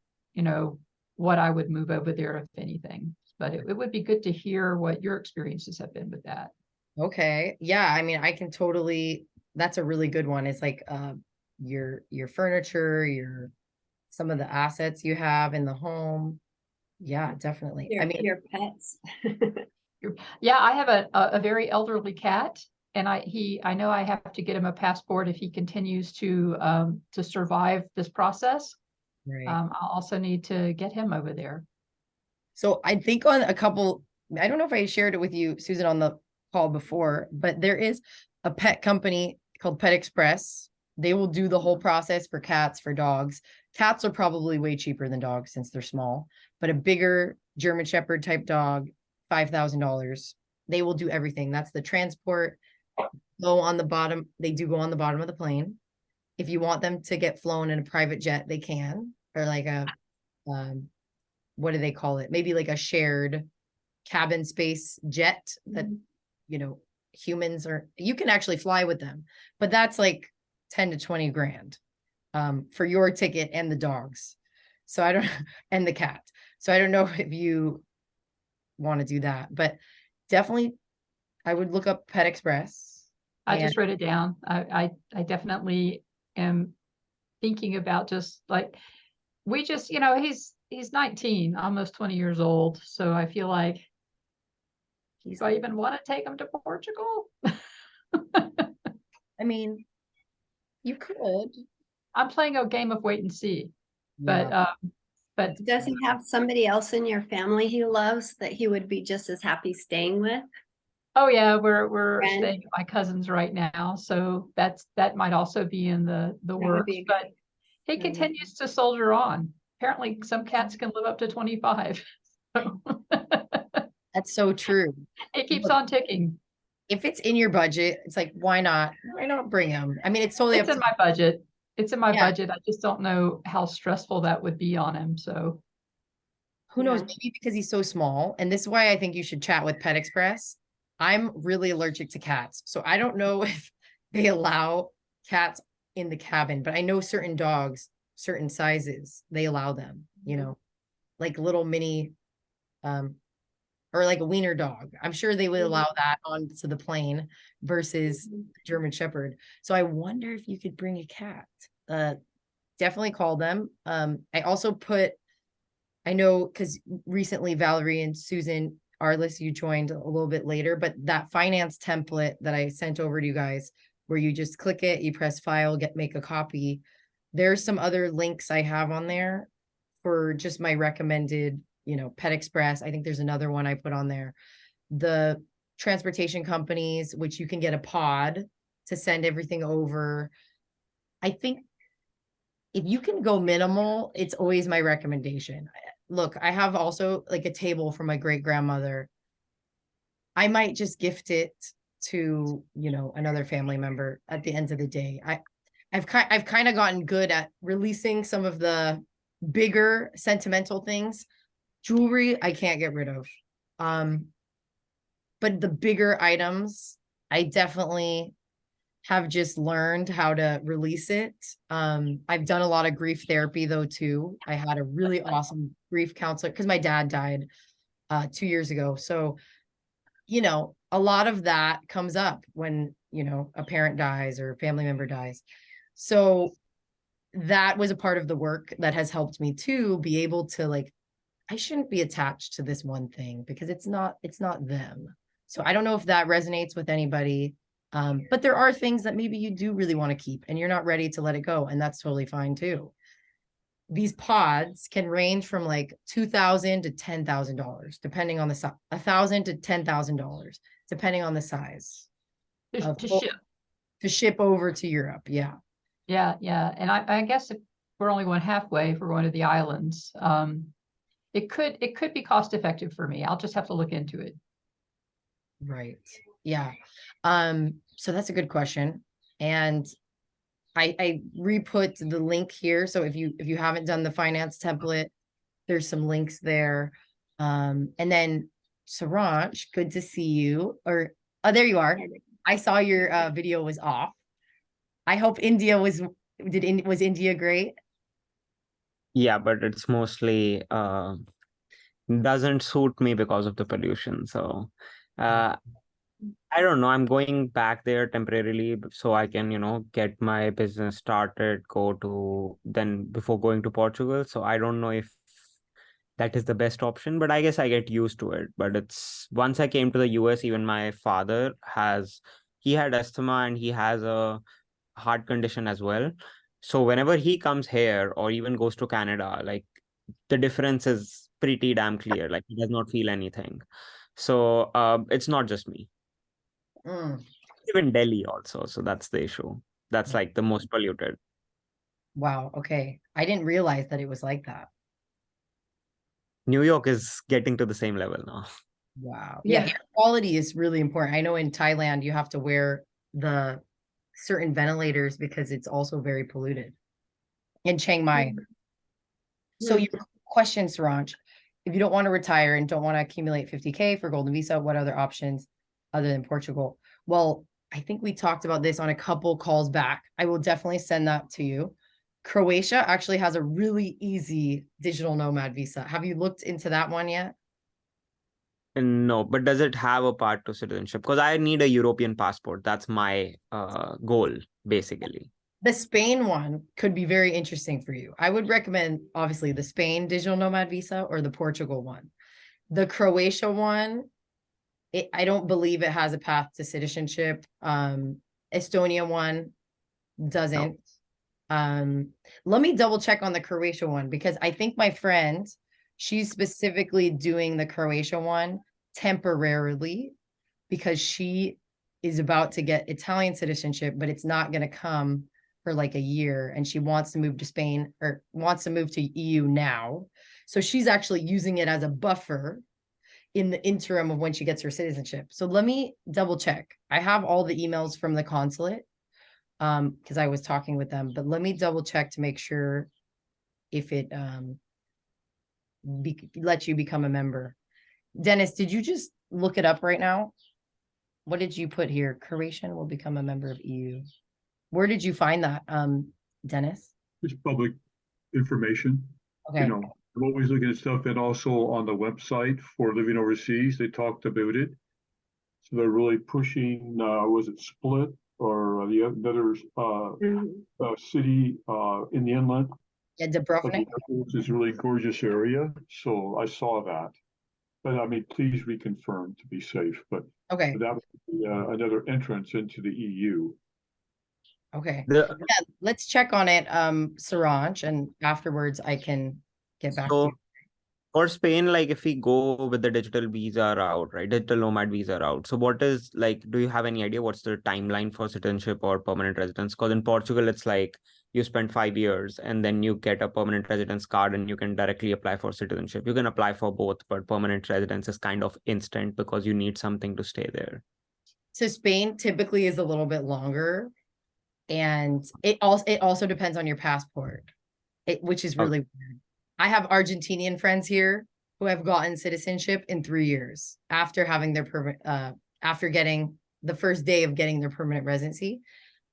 what I would move over there, if anything. But it would be good to hear what your experiences have been with that. Okay. Yeah. I mean, I can totally, that's a really good one. It's like your furniture, some of the assets you have in the home. Yeah, definitely. Your pets. Yeah, I have a very elderly cat, and I know I have to get him a passport if he continues to survive this process. Right. I'll also need to get him over there. So I think on a couple, I don't know if I shared it with you, Susan, on the call before, but there is a pet company called Pet Express. They will do the whole process for cats, for dogs. Cats are probably way cheaper than dogs since they're small, but a bigger German Shepherd type dog, $5,000. They will do everything. That's the transport. Go on the bottom. They do go on the bottom of the plane. If you want them to get flown in a private jet, they can, or like a, what do they call it? Maybe like a shared cabin space jet that, you know, humans are, you can actually fly with them, but that's like 10 to 20 grand for your ticket and the dogs. So I don't, and the cat. So I don't know if you want to do that, but definitely I would look up Pet Express. I and- just wrote it down. I definitely am thinking about just like, we just, you know, he's 19, almost 20 years old. So I feel like, do I even want to take him to Portugal? I mean, you could. I'm playing a game of wait and see, Yeah. but Does he have somebody else in your family he loves that he would be just as happy staying with? oh yeah, we're Friend? staying at my cousin's right now, so that might also be in the would works. be a But he good continues to soldier on. Apparently, some cats can live up to 25. So That's so true. it keeps Look, on ticking. if it's in your budget, it's like, why not? Why not bring him? I mean, it's totally It's up in to my budget. It's in my Yeah. budget. I just don't know how stressful that would be on him. So who knows, Yeah. maybe because he's so small. And this is why I think you should chat with Pet Express. I'm really allergic to cats. So I don't know if they allow cats in the cabin, but I know certain dogs, certain sizes, they allow them, you know, like little mini, or like a wiener dog. I'm sure they would allow that onto the plane versus German Shepherd. So I wonder if you could bring a cat. Definitely call them. I also put, I know because recently Valerie and Susan Arliss, you joined a little bit later, but that finance template that I sent over to you guys, where you just click it, you press file, make a copy. There's some other links I have on there for just my recommended, you know, Pet Express. I think there's another one I put on there. The transportation companies, which you can get a pod to send everything over. I think if you can go minimal, it's always my recommendation. Look, I have also like a table for my great grandmother. I might just gift it to, you know, another family member at the end of the day. I've kind of gotten good at releasing some of the bigger sentimental things. Jewelry, I can't get rid of. But the bigger items, I definitely have just learned how to release it. I've done a lot of grief therapy though too. I had a really awesome grief counselor because my dad died 2 years ago. So, you know, a lot of that comes up when, you know, a parent dies or a family member dies. So that was a part of the work that has helped me to be able to like, I shouldn't be attached to this one thing because it's not them. So I don't know if that resonates with anybody. But there are things that maybe you do really want to keep and you're not ready to let it go. And that's totally fine too. These pods can range from like $2,000 to $10,000, depending on the size, $1,000 to $10,000, depending on the size. To ship over to Europe. Yeah. Yeah. And I guess if we're only going halfway, if we're going to the islands, it could be cost effective for me. I'll just have to look into it. Right. Yeah. So that's a good question. And I re-put the link here. So if you haven't done the finance template, there's some links there. And then Saransh, good to see you. Or oh, there you are. I saw your video was off. I hope India was India great? Yeah, but it's mostly doesn't suit me because of the pollution. So I don't know. I'm going back there temporarily so I can, get my business started, then before going to Portugal. So I don't know if that is the best option, but I guess I get used to it. But it's once I came to the US, even my father he had asthma and he has a heart condition as well. So whenever he comes here or even goes to Canada, like the difference is pretty damn clear. Like he does not feel anything. So it's not just me. Mm, Even Delhi also. So that's the issue. That's like the most polluted. wow. Okay. I didn't realize that it was like that. New York is getting to the same level now. Wow. Yeah. Yeah. Air quality is really important. I know in Thailand, you have to wear the certain ventilators because it's also very polluted. In Chiang Mai. So Hmm. your question, Saranj, if you don't want to retire and don't want to accumulate 50K for golden visa, what other options other than Portugal? Well, I think we talked about this on a couple calls back. I will definitely send that to you. Croatia actually has a really easy digital nomad visa. Have you looked into that one yet? No, but does it have a part to citizenship? Because I need a European passport. That's my goal, basically. The Spain one could be very interesting for you. I would recommend, obviously, the Spain digital nomad visa or the Portugal one. The Croatia one, I don't believe it has a path to citizenship. Estonia one doesn't. Let me double check on the Croatia one because I think my friend, she's specifically doing the Croatia one temporarily because she is about to get Italian citizenship, but it's not going to come for like a year. And she wants to move to Spain or wants to move to EU now. So she's actually using it as a buffer in the interim of when she gets her citizenship. So let me double check. I have all the emails from the consulate because I was talking with them, but let me double check to make sure if it lets you become a member. Dennis, did you just look it up right now? What did you put here? Croatian will become a member of EU. Where did you find that, Dennis? Just public information. Okay. You know, I'm always looking at stuff, and also on the website for living overseas, they talked about it. So they're really pushing, was it Split or the other city in the inland? Yeah, But the Dubrovnik. Netherlands is a really gorgeous area. So I saw that. But I mean, please reconfirm to be safe. But Okay. that would be another entrance into the EU. Okay. The Yeah, let's check on it, Saranj, and afterwards I can get back to so you. for Spain, like if we go with the digital visa route, right? Digital nomad visa route. So what is like, do you have any idea what's the timeline for citizenship or permanent residence? Because in Portugal, it's like you spend 5 years and then you get a permanent residence card and you can directly apply for citizenship. You can apply for both, but permanent residence is kind of instant because you need something to stay there. So Spain typically is a little bit longer, and it also depends on your passport, which is really weird. I have Argentinian friends here who have gotten citizenship in 3 years after having their after getting the first day of getting their permanent residency.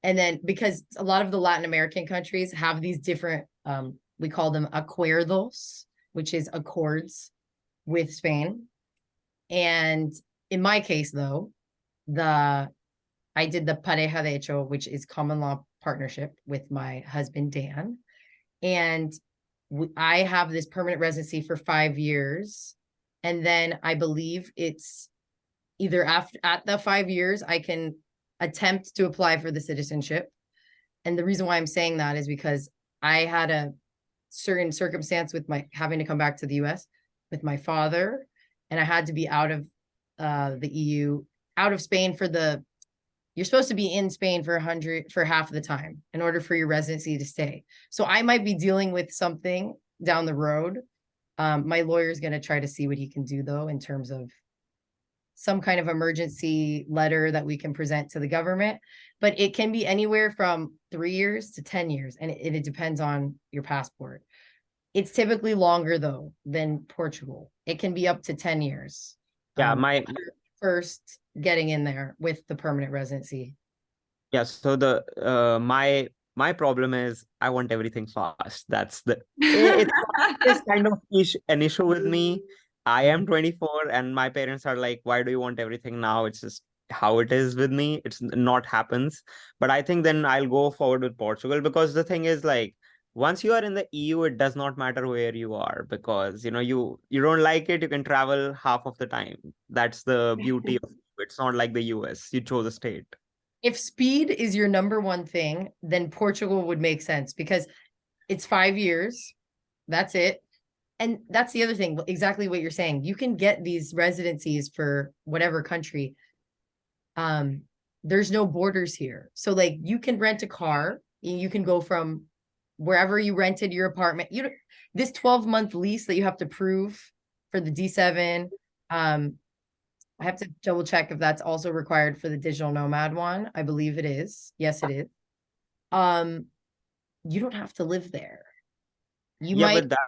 And then because a lot of the Latin American countries have these different, we call them acuerdos, which is accords with Spain. And in my case, though, I did the pareja de hecho, which is common law partnership with my husband, Dan. And I have this permanent residency for 5 years. And then I believe it's either at the 5 years, I can attempt to apply for the citizenship. And the reason why I'm saying that is because I had a certain circumstance with my having to come back to the US with my father, and I had to be out of the EU, out of Spain you're supposed to be in Spain for half of the time in order for your residency to stay. So I might be dealing with something down the road. My lawyer is going to try to see what he can do, though, in terms of some kind of emergency letter that we can present to the government. But it can be anywhere from 3 years to 10 years, and it depends on your passport. It's typically longer, though, than Portugal. It can be up to 10 years. Yeah, my first getting in there with the permanent residency. Yeah, so the my problem is I want everything fast. That's it's kind of an issue with me. I am 24 and my parents are like, why do you want everything now? It's just how it is with me. It's not happens. But I think then I'll go forward with Portugal because the thing is like once you are in the EU, it does not matter where you are because you know you don't like it, you can travel half of the time. That's the beauty of it. It's not like the US. You chose a state. If speed is your number one thing, then Portugal would make sense because it's 5 years. That's it. And that's the other thing, exactly what you're saying. You can get these residencies for whatever country. There's no borders here. So like you can rent a car, you can go from wherever you rented your apartment. This 12-month lease that you have to prove for the D7. I have to double check if that's also required for the digital nomad one. I believe it is. Yes, it is. You don't have to live there. You Yeah, might, but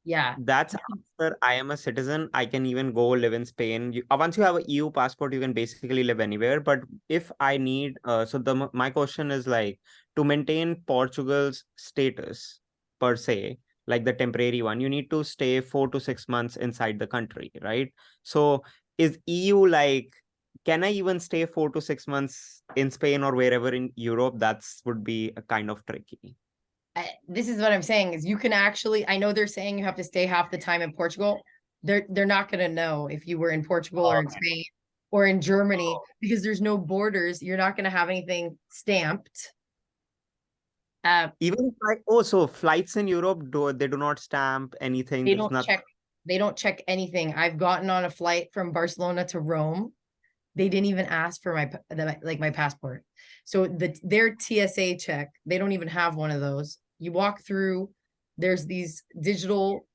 yeah. that's after I am a citizen. I can even go live in Spain. Once you have an EU passport, you can basically live anywhere. But if I need, my question is like to maintain Portugal's status per se, like the temporary one, you need to stay 4 to 6 months inside the country, right? So is EU like, can I even stay 4 to 6 months in Spain or wherever in Europe? That's would be a kind of tricky. This is what I'm saying is you can actually, I know they're saying you have to stay half the time in Portugal. They're not going to know if you were in Portugal or in Spain or in Germany because there's no borders. You're not going to have anything stamped. Even like, so flights in Europe, they do not stamp anything. They There's don't nothing. check. They don't check anything. I've gotten on a flight from Barcelona to Rome. They didn't even ask for my passport. So their TSA check, they don't even have one of those. You walk through, there's these digital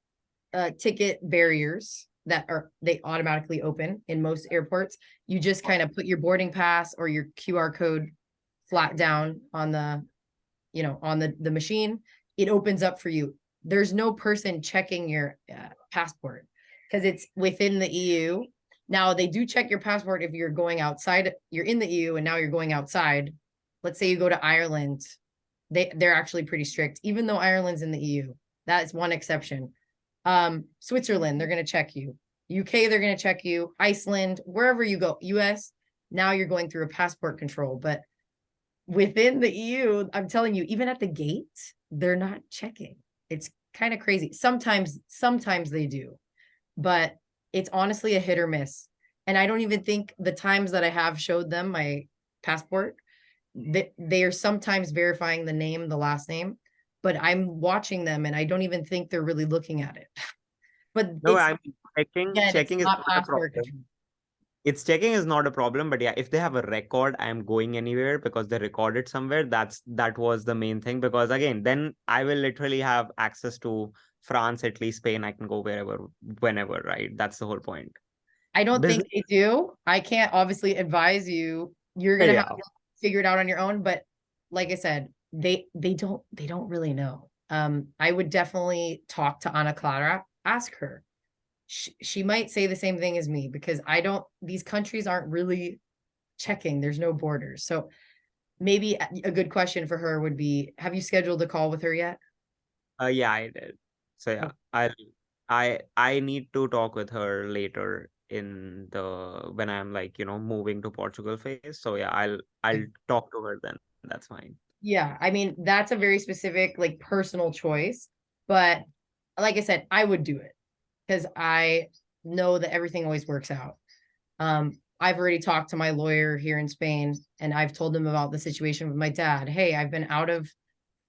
ticket barriers that they automatically open in most airports. You just kind of put your boarding pass or your QR code flat down on the, on the machine. It opens up for you. There's no person checking your passport because it's within the EU. Now they do check your passport if you're going outside, you're in the EU and now you're going outside. Let's say you go to Ireland. They're actually pretty strict, even though Ireland's in the EU. That is one exception. Switzerland, they're going to check you. UK, they're going to check you. Iceland, wherever you go. US, now you're going through a passport control. But within the EU, I'm telling you, even at the gate, they're not checking. It's kind of crazy. Sometimes they do, but it's honestly a hit or miss. And I don't even think the times that I have showed them my passport, they are sometimes verifying the name, the last name, but I'm watching them and I don't even think they're really looking at it. But No, I'm checking. again, Checking it's is not not a passport problem. control. It's checking is not a problem, but yeah, if they have a record, I'm going anywhere because they recorded somewhere. That was the main thing. Because again, then I will literally have access to France, Italy, Spain. I can go wherever, whenever, right? That's the whole point. I don't think they do. I can't obviously advise you. You're gonna have to figure it out on your own. But like I said, they don't really know. I would definitely talk to Ana Clara, ask her. She might say the same thing as me because these countries aren't really checking. There's no borders. So maybe a good question for her would be, have you scheduled a call with her yet? Yeah, I did. So yeah, I need to talk with her later in when I'm like, moving to Portugal phase. So yeah, I'll talk to her then. That's fine. Yeah, I mean, that's a very specific, like, personal choice. But like I said, I would do it because I know that everything always works out. I've already talked to my lawyer here in Spain, and I've told him about the situation with my dad. Hey, I've been out of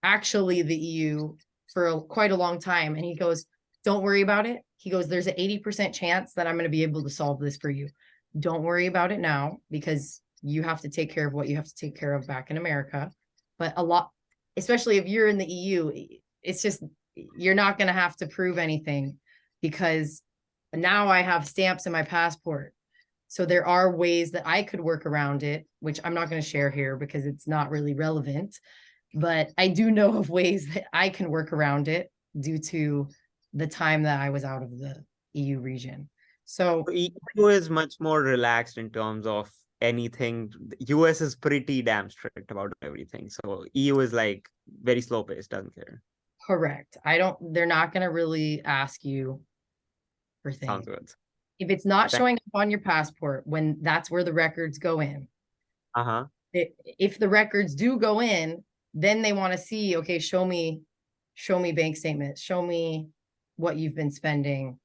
actually the EU for quite a long time. And he goes, don't worry about it. He goes, there's an 80% chance that I'm going to be able to solve this for you. Don't worry about it now because you have to take care of what you have to take care of back in America. But a lot, especially if you're in the EU, it's just, you're not going to have to prove anything because now I have stamps in my passport. So there are ways that I could work around it, which I'm not going to share here because it's not really relevant. But I do know of ways that I can work around it due to the time that I was out of the EU region. So EU is much more relaxed in terms of anything. The US is pretty damn strict about everything. So EU is like very slow paced, doesn't care. correct. They're not going to really ask you for things. Sounds good. If it's not showing up on your passport, when that's where the records go in. If the records do go in, then they want to see, okay, show me bank statements, show me what you've been spending.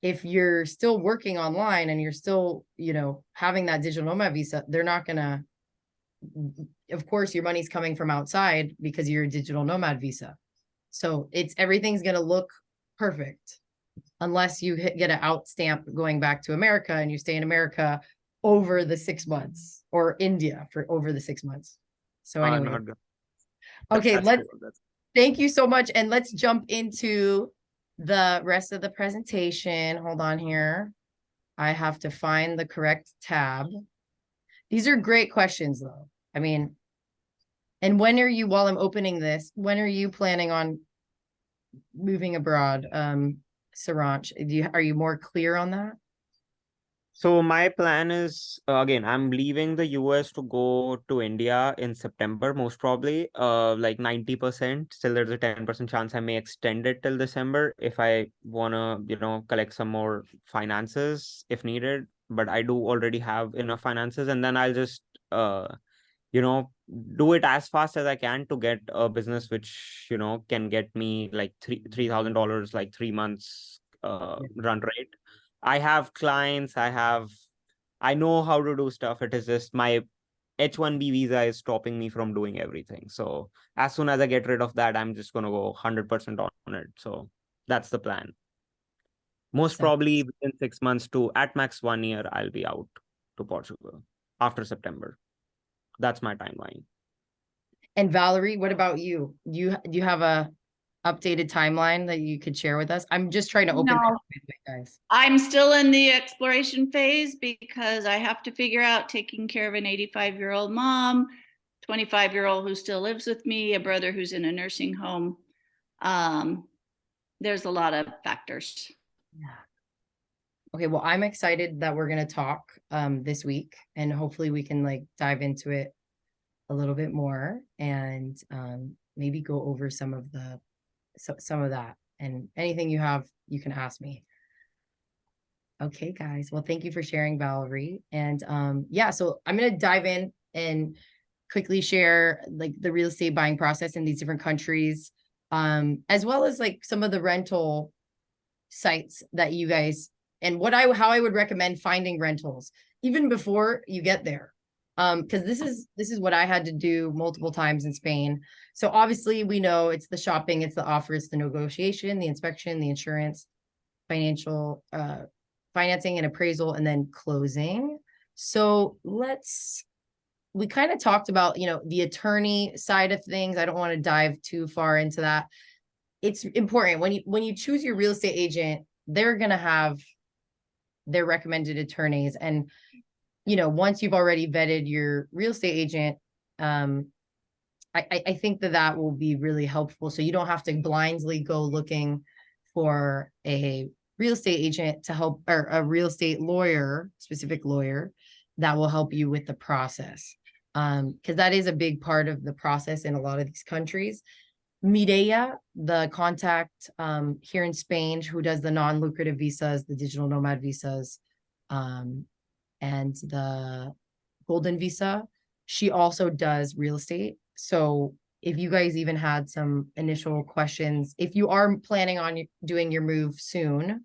If you're still working online and you're still, having that digital nomad visa, they're not gonna, of course, your money's coming from outside because you're a digital nomad visa. So everything's gonna look perfect. Unless you get an out stamp going back to America and you stay in America over the 6 months, or India for over the 6 months. So I'm anyway, not good. okay, That's let's cool. thank you so much. And let's jump into the rest of the presentation. Hold on here. I have to find the correct tab. These are great questions though. I mean, and when are you, while I'm opening this, when are you planning on moving abroad? Saransh, are you more clear on that? So my plan is, again, I'm leaving the US to go to India in September, most probably, like 90%. Still, there's a 10% chance I may extend it till December if I wanna, collect some more finances if needed. But I do already have enough finances, and then I'll just, you know, do it as fast as I can to get a business which, can get me like $3,000, like 3 months run rate. I have clients, I know how to do stuff. It is just my H-1B visa is stopping me from doing everything. So as soon as I get rid of that, I'm just gonna go 100% on it. So that's the plan. Most So- probably within 6 months to at max 1 year, I'll be out to Portugal after September. That's my timeline. And Valerie, what about you? Do you have a updated timeline that you could share with us? I'm just trying to open No. it, guys. I'm still in the exploration phase because I have to figure out taking care of an 85-year-old mom, 25-year-old who still lives with me, a brother who's in a nursing home. There's a lot of factors. Yeah. Okay, well, I'm excited that we're going to talk this week, and hopefully we can like dive into it a little bit more and maybe go over some of that, and anything you have, you can ask me. Okay, guys. Well, thank you for sharing, Valerie. And yeah, so I'm going to dive in and quickly share like the real estate buying process in these different countries, as well as like some of the rental sites that you guys, and how I would recommend finding rentals even before you get there. Because this is what I had to do multiple times in Spain. So obviously we know it's the shopping, it's the offer, it's the negotiation, the inspection, the insurance, financial financing and appraisal, and then closing. So we kind of talked about, the attorney side of things. I don't want to dive too far into that. It's important when you choose your real estate agent, they're going to have their recommended attorneys. And, once you've already vetted your real estate agent, I think that will be really helpful. So you don't have to blindly go looking for a real estate agent to help, or a real estate lawyer, specific lawyer that will help you with the process. Because that is a big part of the process in a lot of these countries. Mireia, the contact here in Spain, who does the non-lucrative visas, the digital nomad visas, and the golden visa, she also does real estate. So if you guys even had some initial questions, if you are planning on doing your move soon,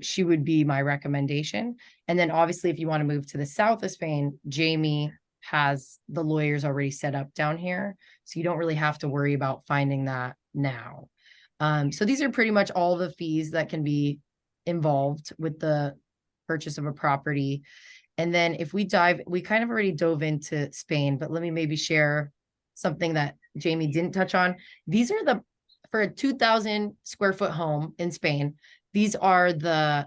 she would be my recommendation. And then obviously, if you want to move to the south of Spain, Jamie has the lawyers already set up down here. So you don't really have to worry about finding that now. So these are pretty much all the fees that can be involved with the purchase of a property. And then if we kind of already dove into Spain, but let me maybe share something that Jamie didn't touch on. These are for a 2,000 square foot home in Spain, these are the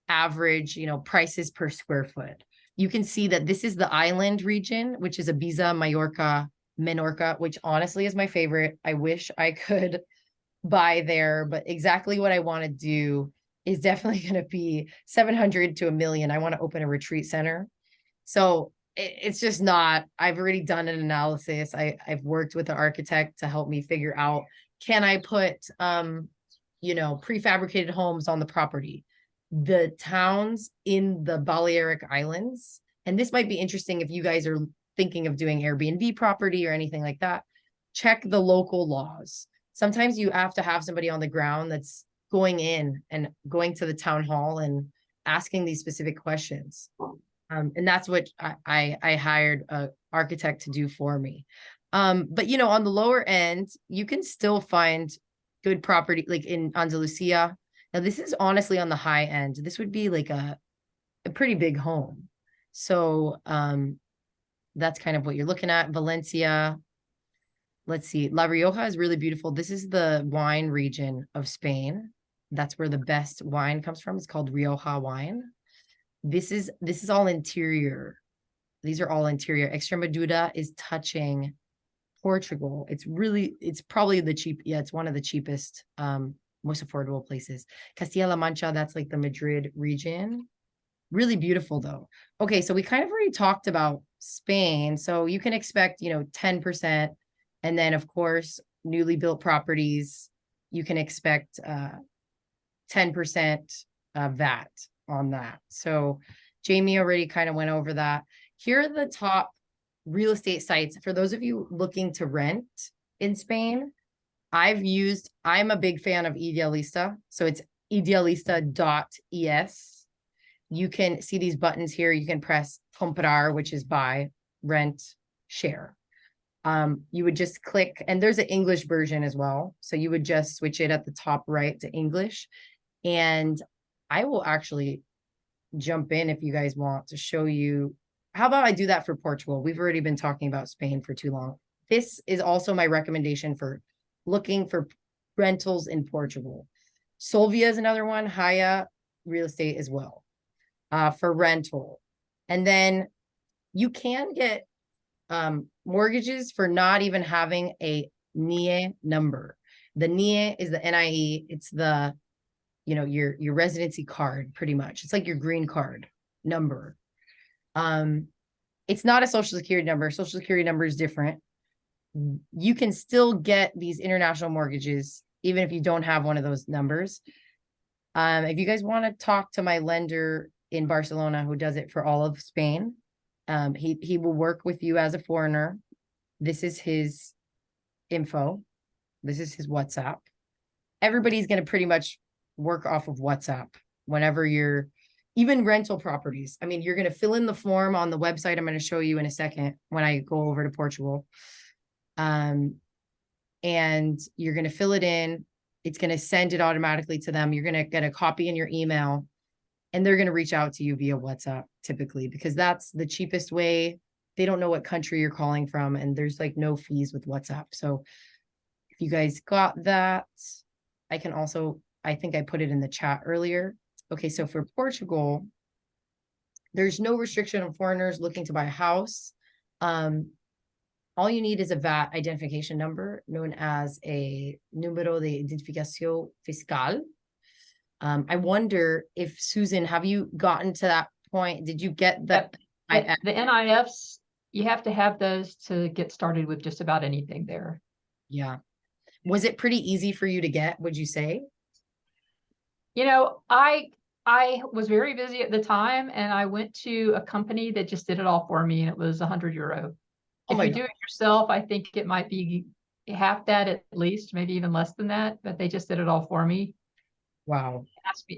average, prices per square foot. You can see that this is the island region, which is Ibiza, Mallorca, Menorca, which honestly is my favorite. I wish I could buy there, but exactly what I want to do is definitely going to be 700 to $1 million. I want to open a retreat center. So it's just not, I've already done an analysis. I've worked with an architect to help me figure out, can I put, prefabricated homes on the property? The towns in the Balearic Islands, and this might be interesting if you guys are thinking of doing Airbnb property or anything like that, check the local laws. Sometimes you have to have somebody on the ground that's going in and going to the town hall and asking these specific questions. And that's what I hired an architect to do for me. But, on the lower end, you can still find good property, like in Andalusia. Now, this is honestly on the high end. This would be like a pretty big home. So that's kind of what you're looking at. Valencia. Let's see. La Rioja is really beautiful. This is the wine region of Spain. That's where the best wine comes from. It's called Rioja wine. This is all interior. These are all interior. Extremadura is touching Portugal. It's probably it's one of the cheapest, most affordable places. Castilla-La Mancha, that's like the Madrid region. Really beautiful though. Okay, so we kind of already talked about Spain. So you can expect, 10%. And then of course, newly built properties, you can expect 10% VAT on that. So Jamie already kind of went over that. Here are the top real estate sites. For those of you looking to rent in Spain, I'm a big fan of Idealista. So it's idealista.es. You can see these buttons here. You can press comprar, which is buy, rent, share. You would just click, and there's an English version as well. So you would just switch it at the top right to English. And I will actually jump in if you guys want to show you. How about I do that for Portugal? We've already been talking about Spain for too long. This is also my recommendation for looking for rentals in Portugal. Solvia is another one, Haya real estate as well, for rental. And then you can get mortgages for not even having a NIE number. The NIE is the NIE. It's the, your residency card, pretty much. It's like your green card number. It's not a social security number. Social security number is different. You can still get these international mortgages, even if you don't have one of those numbers. If you guys want to talk to my lender in Barcelona, who does it for all of Spain, he will work with you as a foreigner. This is his info. This is his WhatsApp. Everybody's going to pretty much work off of WhatsApp whenever you're, even rental properties. I mean, you're going to fill in the form on the website I'm going to show you in a second when I go over to Portugal. And you're going to fill it in. It's going to send it automatically to them. You're going to get a copy in your email, and they're going to reach out to you via WhatsApp typically, because that's the cheapest way. They don't know what country you're calling from, and there's like no fees with WhatsApp. So if you guys got that, I can also, I think I put it in the chat earlier. Okay, so for Portugal, there's no restriction on foreigners looking to buy a house. All you need is a VAT identification number known as a número de identificación fiscal. I wonder if, Susan, have you gotten to that point? Did you get that? The NIFs, you have to have those to get started with just about anything there. Yeah. Was it pretty easy for you to get, would you say? I was very busy at the time, and I went to a company that just did it all for me, and it was €100. If you do it yourself, I think it might be half that at least, maybe even less than that, but they just did it all for me. Wow.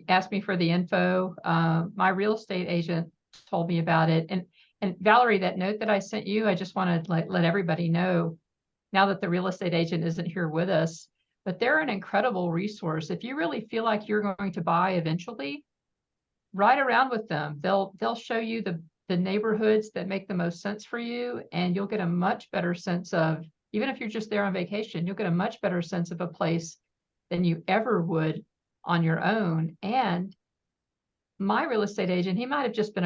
Asked me for the info. My real estate agent told me about it. And Valerie, that note that I sent you, I just want to let everybody know, now that the real estate agent isn't here with us, but they're an incredible resource. If you really feel like you're going to buy eventually, ride around with them. They'll show you the neighborhoods that make the most sense for you, and you'll get a much better sense of, even if you're just there on vacation, you'll get a much better sense of a place than you ever would on your own. And my real estate agent, he might have just been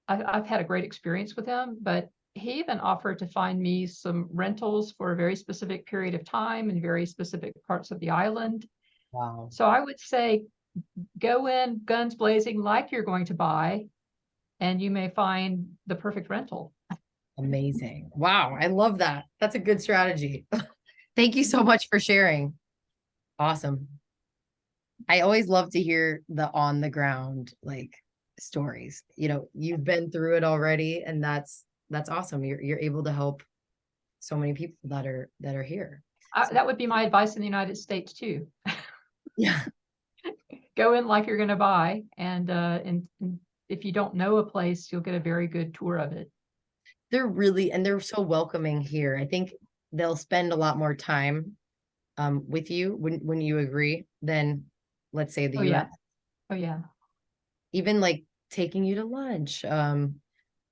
I've had a great experience with him, but he even offered to find me some rentals for a very specific period of time in very specific parts of the island. Wow. So I would say, go in guns blazing like you're going to buy, and you may find the perfect rental. Amazing. Wow. I love that. That's a good strategy. Thank you so much for sharing. Awesome. I always love to hear the on the ground, stories. You've been through it already, and that's awesome. You're able to help so many people that are here. That would be my advice in the United States too. Yeah. Go in like you're going to buy, and if you don't know a place, you'll get a very good tour of it. They're so welcoming here. I think they'll spend a lot more time with you. Wouldn't you agree? Than let's say the Oh, US. yeah. Oh, yeah. Even like taking you to lunch.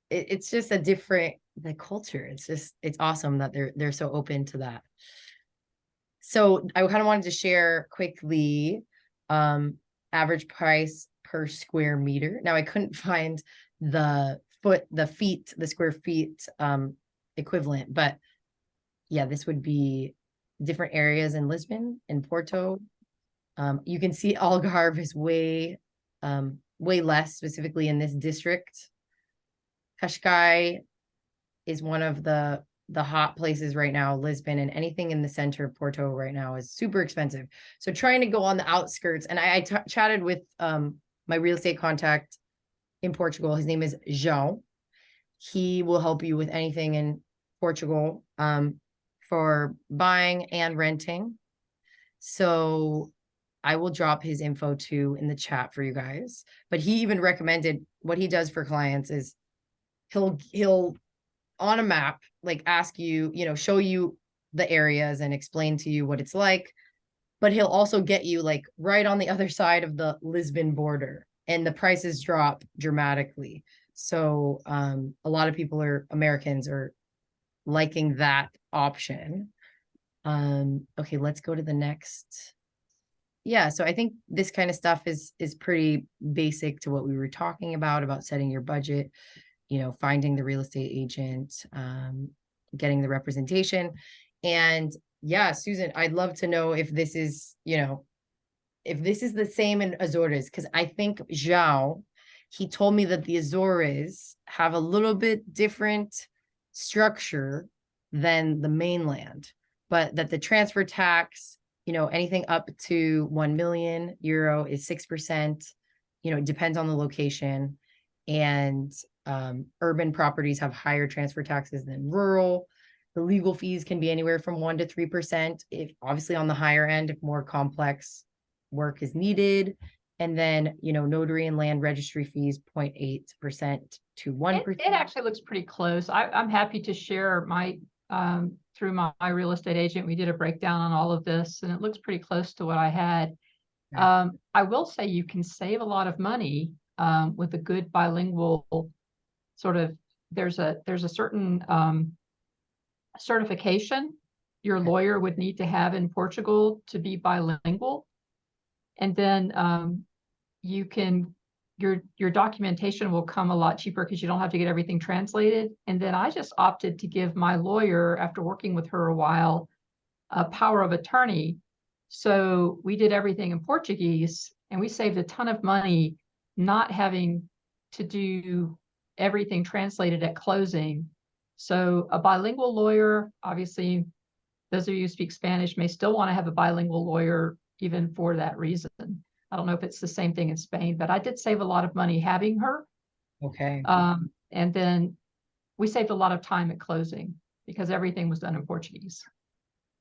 It's just a different the culture. It's awesome that they're so open to that. So I kind of wanted to share quickly average price per square meter. Now I couldn't find the square feet equivalent, but yeah, this would be different areas in Lisbon and Porto. You can see Algarve is way less, specifically in this district. Cascais is one of the hot places right now. Lisbon and anything in the center of Porto right now is super expensive. So trying to go on the outskirts, and I chatted with my real estate contact in Portugal. His name is João. He will help you with anything in Portugal for buying and renting. So I will drop his info too in the chat for you guys. But he even recommended what he does for clients is he'll on a map, like ask you, show you the areas and explain to you what it's like. But he'll also get you like right on the other side of the Lisbon border, and the prices drop dramatically. So a lot of Americans are liking that option. Okay, let's go to the next. Yeah, so I think this kind of stuff is pretty basic to what we were talking about setting your budget, finding the real estate agent, getting the representation. And yeah, Susan, I'd love to know if this is, if this is the same in Azores, because I think João, he told me that the Azores have a little bit different structure than the mainland, but that the transfer tax, anything up to 1 million euro is 6%. It depends on the location. And urban properties have higher transfer taxes than rural. The legal fees can be anywhere from 1% to 3%, if obviously on the higher end, if more complex work is needed. And then, notary and land registry fees 0.8% to 1%. It actually looks pretty close. I'm happy to share my through my real estate agent. We did a breakdown on all of this, and it looks pretty close to what I had. Okay. I will say you can save a lot of money with a good bilingual sort of. There's a certain certification your lawyer would need to have in Portugal to be bilingual, and then you can your documentation will come a lot cheaper because you don't have to get everything translated. And then I just opted to give my lawyer, after working with her a while, a power of attorney. So we did everything in Portuguese, and we saved a ton of money not having to do everything translated at closing. So a bilingual lawyer, obviously, those of you who speak Spanish may still want to have a bilingual lawyer even for that reason. I don't know if it's the same thing in Spain, but I did save a lot of money having her. Okay. And then we saved a lot of time at closing because everything was done in Portuguese.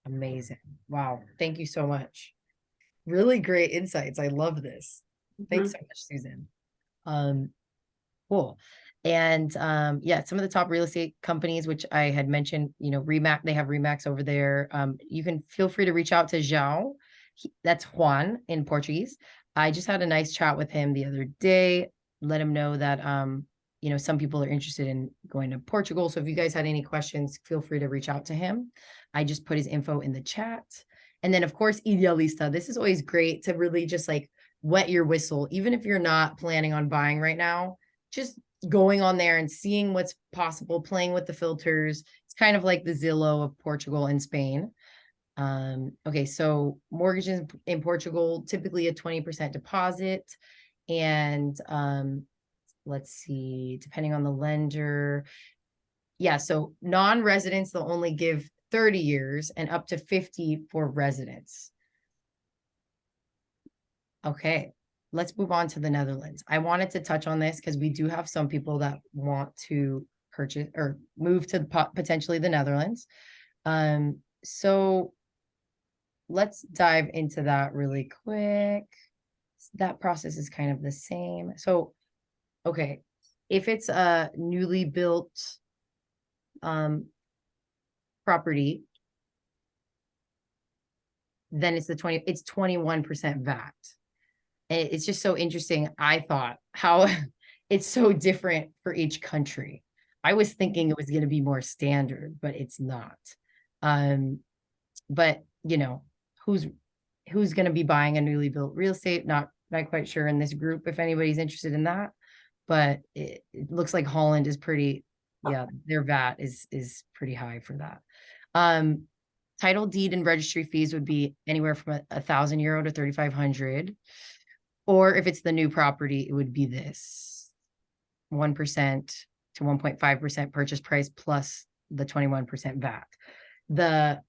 Amazing. Wow. Thank you so much. Really great insights. I love this. Thanks so much, Susan. Cool. And yeah, some of the top real estate companies, which I had mentioned, Remax, they have Remax over there. You can feel free to reach out to João. That's Juan in Portuguese. I just had a nice chat with him the other day. Let him know that some people are interested in going to Portugal. So if you guys had any questions, feel free to reach out to him. I just put his info in the chat. And then of course, Idealista. This is always great to really just like wet your whistle, even if you're not planning on buying right now, just going on there and seeing what's possible, playing with the filters. It's kind of like the Zillow of Portugal and Spain. Okay, so mortgages in Portugal, typically a 20% deposit. And let's see, depending on the lender. Yeah, so non-residents, they'll only give 30 years and up to 50 for residents. Okay, let's move on to the Netherlands. I wanted to touch on this because we do have some people that want to purchase or move to potentially the Netherlands. So let's dive into that really quick. That process is kind of the same. So, okay, if it's a newly built property, then it's 21% VAT. And it's just so interesting. I thought how it's so different for each country. I was thinking it was going to be more standard, but it's not. But you know, who's going to be buying a newly built real estate? Not quite sure in this group if anybody's interested in that, but it looks like Holland is pretty, yeah, their VAT is pretty high for that. Title deed and registry fees would be anywhere from €1,000 to 3,500. Or if it's the new property, it would be this 1% to 1.5% purchase price plus the 21% VAT. The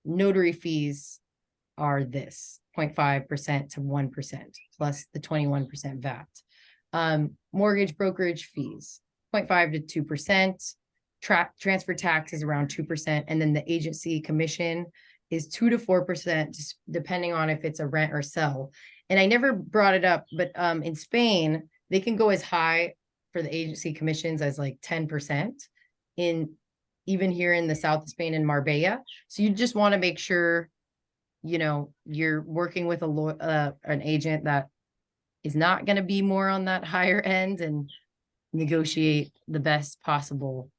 notary fees are this 0.5% to 1% plus the 21% VAT. Mortgage brokerage fees 0.5 to 2%. Transfer tax is around 2%, and then the agency commission is 2 to 4%, just depending on if it's a rent or sell. And I never brought it up, but in Spain, they can go as high for the agency commissions as like 10% even here in the south of Spain in Marbella. So you just want to make sure, you know, you're working with an agent that is not going to be more on that higher end, and negotiate the best possible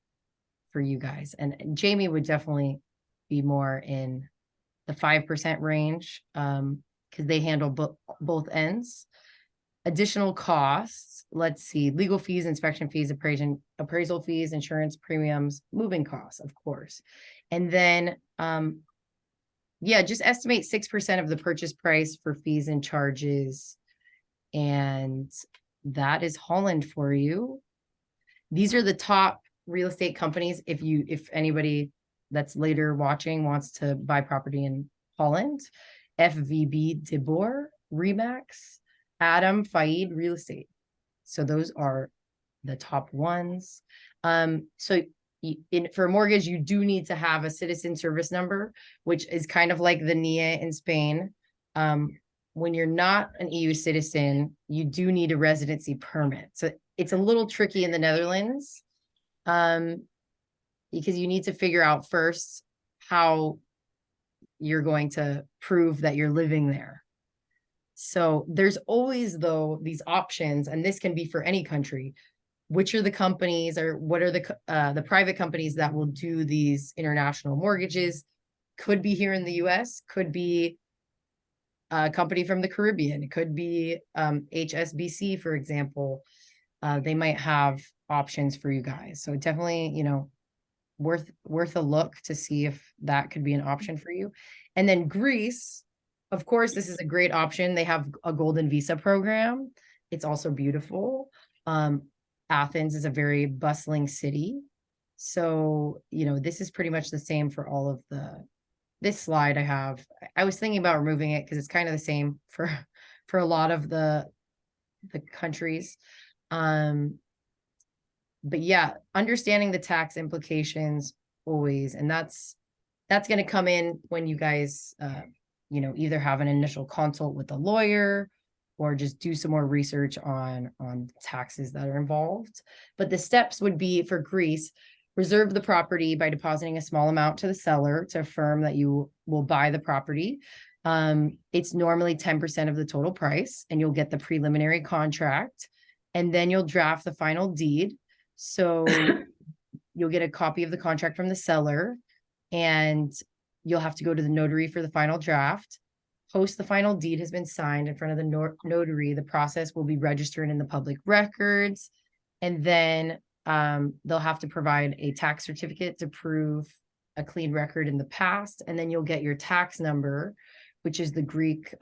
for you guys. And Jamie would definitely be more in the 5% range, because they handle both ends. Additional costs, let's see, legal fees, inspection fees, appraisal fees, insurance premiums, moving costs, of course. And then, yeah, just estimate 6% of the purchase price for fees and charges. And that is Holland for you. These are the top real estate companies. If anybody that's later watching wants to buy property in Holland: FVB De Boer, Remax, Adam Faid Real Estate. So those are the top ones. So for a mortgage, you do need to have a citizen service number, which is kind of like the NIE in Spain. When you're not an EU citizen, you do need a residency permit. So it's a little tricky in the Netherlands, because you need to figure out first how you're going to prove that you're living there. So there's always, though, these options, and this can be for any country. Which are the companies, or what are the private companies that will do these international mortgages? Could be here in the US, could be a company from the Caribbean, it could be HSBC, for example. They might have options for you guys. So definitely, you know, worth a look to see if that could be an option for you. And then Greece, of course, this is a great option. They have a golden visa program. It's also beautiful. Athens is a very bustling city. So, you know, this is pretty much the same for all of this slide I have. I was thinking about removing it because it's kind of the same for a lot of the countries. But yeah, understanding the tax implications always, and that's going to come in when you guys, you know, either have an initial consult with a lawyer or just do some more research on taxes that are involved. But the steps would be for Greece: reserve the property by depositing a small amount to the seller to affirm that you will buy the property. It's normally 10% of the total price, and you'll get the preliminary contract, and then you'll draft the final deed. So you'll get a copy of the contract from the seller, and you'll have to go to the notary for the final draft. Post the final deed has been signed in front of the notary, the process will be registered in the public records, and then they'll have to provide a tax certificate to prove a clean record in the past, and then you'll get your tax number, which is the Greek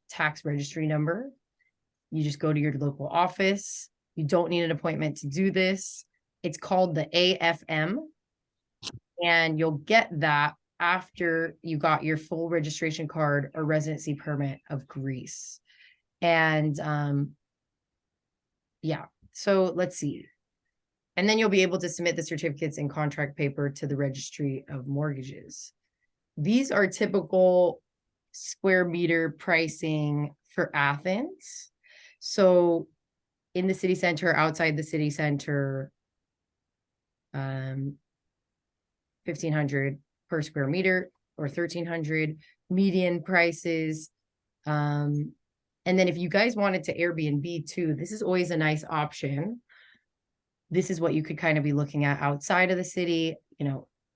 tax registry number. You just go to your local office. You don't need an appointment to do this. It's called the AFM, and you'll get that after you got your full registration card or residency permit of Greece. And yeah, so let's see. And then you'll be able to submit the certificates and contract paper to the registry of mortgages. These are typical square meter pricing for Athens. So in the city center, outside the city center, 1,500 per square meter, or 1,300. median prices. And then if you guys wanted to Airbnb too, this is always a nice option. This is what you could kind of be looking at outside of the city,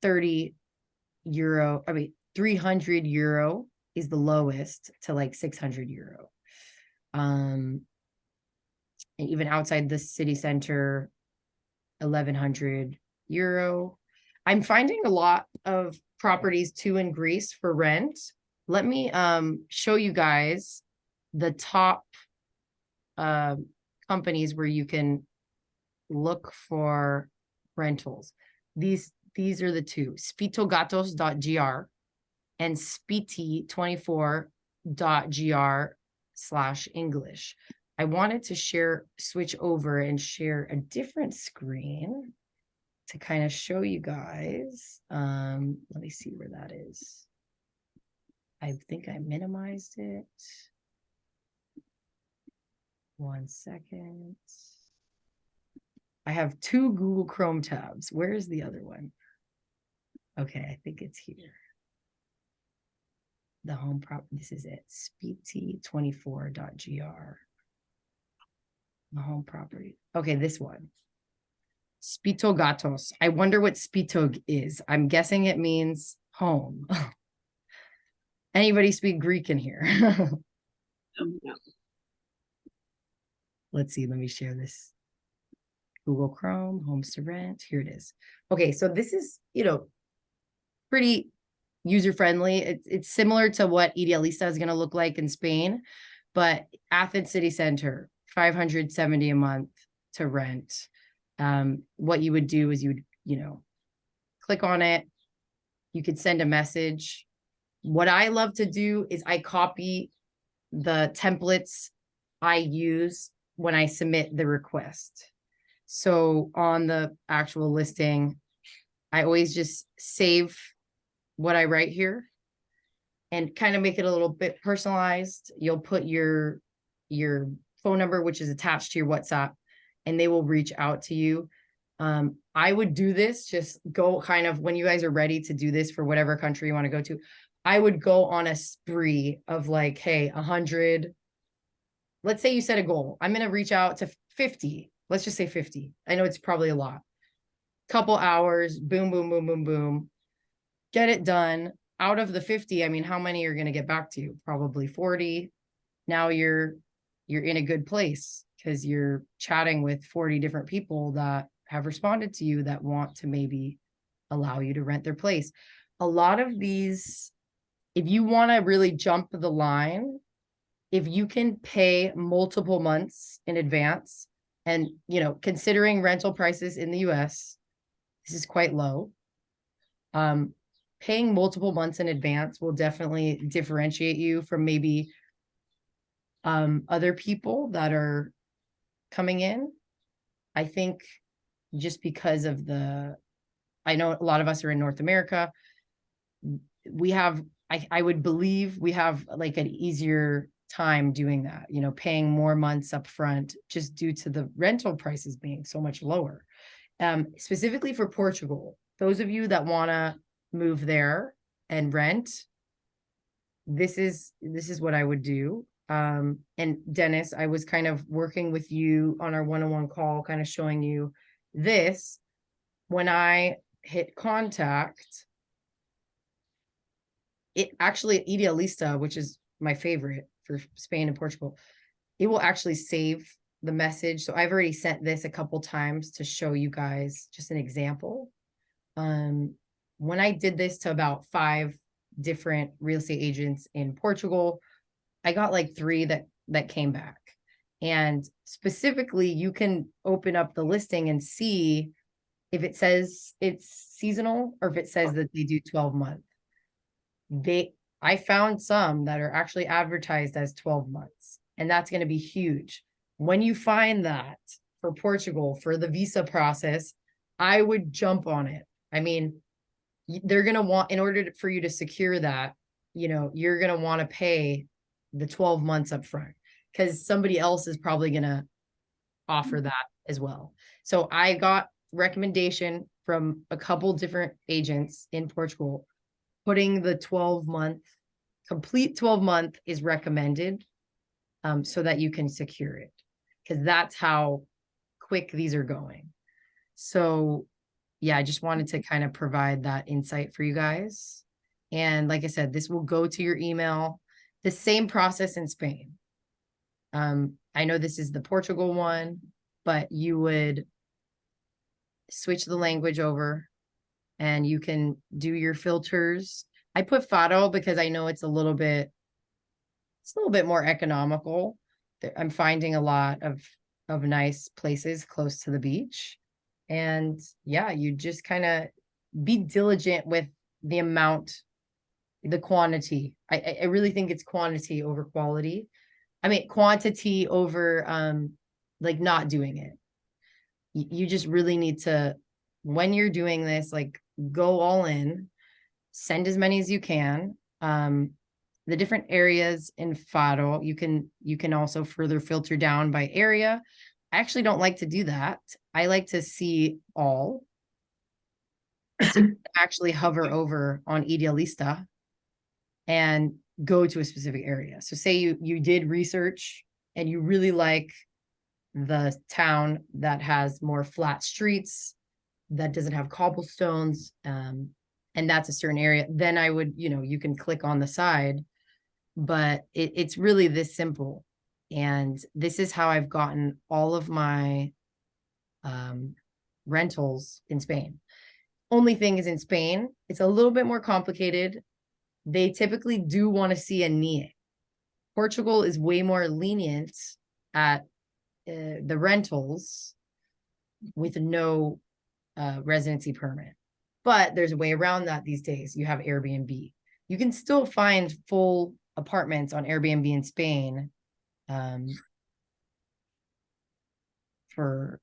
30 euro, 300 euro is the lowest to like 600 euro. And even outside the city center, 1100 euro. I'm finding a lot of properties too in Greece for rent. Let me show you guys the top companies where you can look for rentals. These are the two, spitogatos.gr and spiti24.gr/English. I wanted to switch over and share a different screen to kind of show you guys. Let me see where that is. I think I minimized it. 1 second. I have 2 Google Chrome tabs. Where is the other one? Okay, I think it's here. The home this is it, spiti24.gr. The home property. Okay, this one. Spitogatos. I wonder what spitog is. I'm guessing it means home. Anybody speak Greek in here? No. Let's see, let me share this. Google Chrome, homes to rent. Here it is. Okay, so this is, pretty user-friendly. It's similar to what Idealista is going to look like in Spain, but Athens City Center, 570 a month to rent. What you would do is you would, click on it. You could send a message. What I love to do is I copy the templates I use when I submit the request. So on the actual listing, I always just save what I write here and kind of make it a little bit personalized. You'll put your phone number, which is attached to your WhatsApp, and they will reach out to you. I would do this, just go kind of when you guys are ready to do this for whatever country you want to go to. I would go on a spree of like, hey, 100. Let's say you set a goal. I'm going to reach out to 50. Let's just say 50. I know it's probably a lot. Couple hours, boom, boom, boom, boom, boom. Get it done. Out of the 50, how many are going to get back to you? Probably 40. Now you're in a good place because you're chatting with 40 different people that have responded to you that want to maybe allow you to rent their place. A lot of these, if you want to really jump the line, if you can pay multiple months in advance, and considering rental prices in the US, this is quite low. Paying multiple months in advance will definitely differentiate you from maybe other people that are coming in. I think just because of I know a lot of us are in North America. We have, I would believe we have like an easier time doing that, paying more months up front just due to the rental prices being so much lower. Specifically for Portugal, those of you that want to move there and rent, this is what I would do. And Dennis, I was kind of working with you on our one-on-one call, kind of showing you this. When I hit contact, it actually, Idealista, which is my favorite for Spain and Portugal, it will actually save the message. So I've already sent this a couple times to show you guys just an example. When I did this to about 5 different real estate agents in Portugal, I got like 3 that came back. And specifically, you can open up the listing and see if it says it's seasonal or if it says that they do 12 month. I found some that are actually advertised as 12 months, and that's going to be huge. When you find that for Portugal, for the visa process, I would jump on it. They're going to want, in order for you to secure that, you're going to want to pay the 12 months up front because somebody else is probably going to offer that as well. So I got recommendation from a couple different agents in Portugal, putting the 12-month complete 12-month is recommended, so that you can secure it, because that's how quick these are going. So yeah, I just wanted to kind of provide that insight for you guys. And like I said, this will go to your email, the same process in Spain. I know this is the Portugal one, but you would switch the language over and you can do your filters. I put Faro because I know it's a little bit more economical. I'm finding a lot of nice places close to the beach. And yeah, you just kind of be diligent with the amount, the quantity. I really think it's quantity over quality. I mean, quantity over like not doing it. You just really need to, when you're doing this, like go all in, send as many as you can. The different areas in Faro, you can also further filter down by area. I actually don't like to do that. I like to see all. To actually hover over on Idealista and go to a specific area. So say you did research and you really like the town that has more flat streets, that doesn't have cobblestones, and that's a certain area, then I would, you can click on the side, but it's really this simple. And this is how I've gotten all of my rentals in Spain. Only thing is, in Spain, it's a little bit more complicated. They typically do want to see a NIE. Portugal is way more lenient at the rentals with no residency permit. But there's a way around that these days. You have Airbnb. You can still find full apartments on Airbnb in Spain for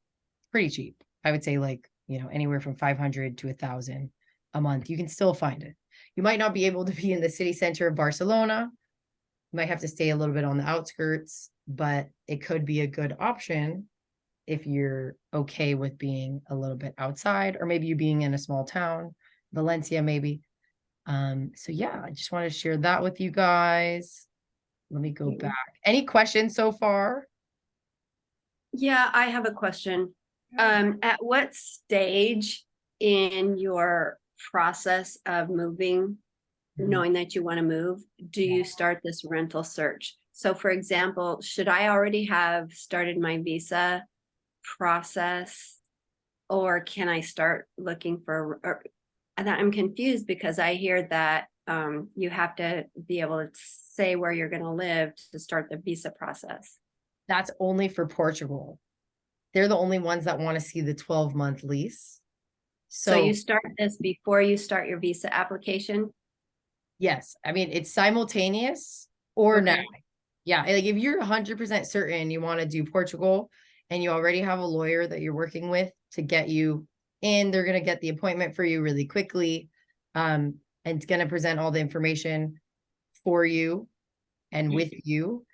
pretty cheap. I would say like, anywhere from 500 to 1,000 a month. You can still find it. You might not be able to be in the city center of Barcelona. You might have to stay a little bit on the outskirts, but it could be a good option if you're okay with being a little bit outside, or maybe you being in a small town, Valencia maybe. So yeah, I just want to share that with you guys. Let me go back. Any questions so far? Yeah, I have a question. At what stage in your process of moving, knowing that you want to move, do you start this rental search? So for example, should I already have started my visa process, or can I start looking for, and I'm confused because I hear that you have to be able to say where you're going to live to start the visa process. That's only for Portugal. They're the only ones that want to see the 12-month lease. So you start this before you start your visa application? Yes. I mean, it's simultaneous or Okay. now. Yeah. Like if you're 100% certain you want to do Portugal and you already have a lawyer that you're working with to get you in, they're going to get the appointment for you really quickly. And it's going to present all the information for you and with you.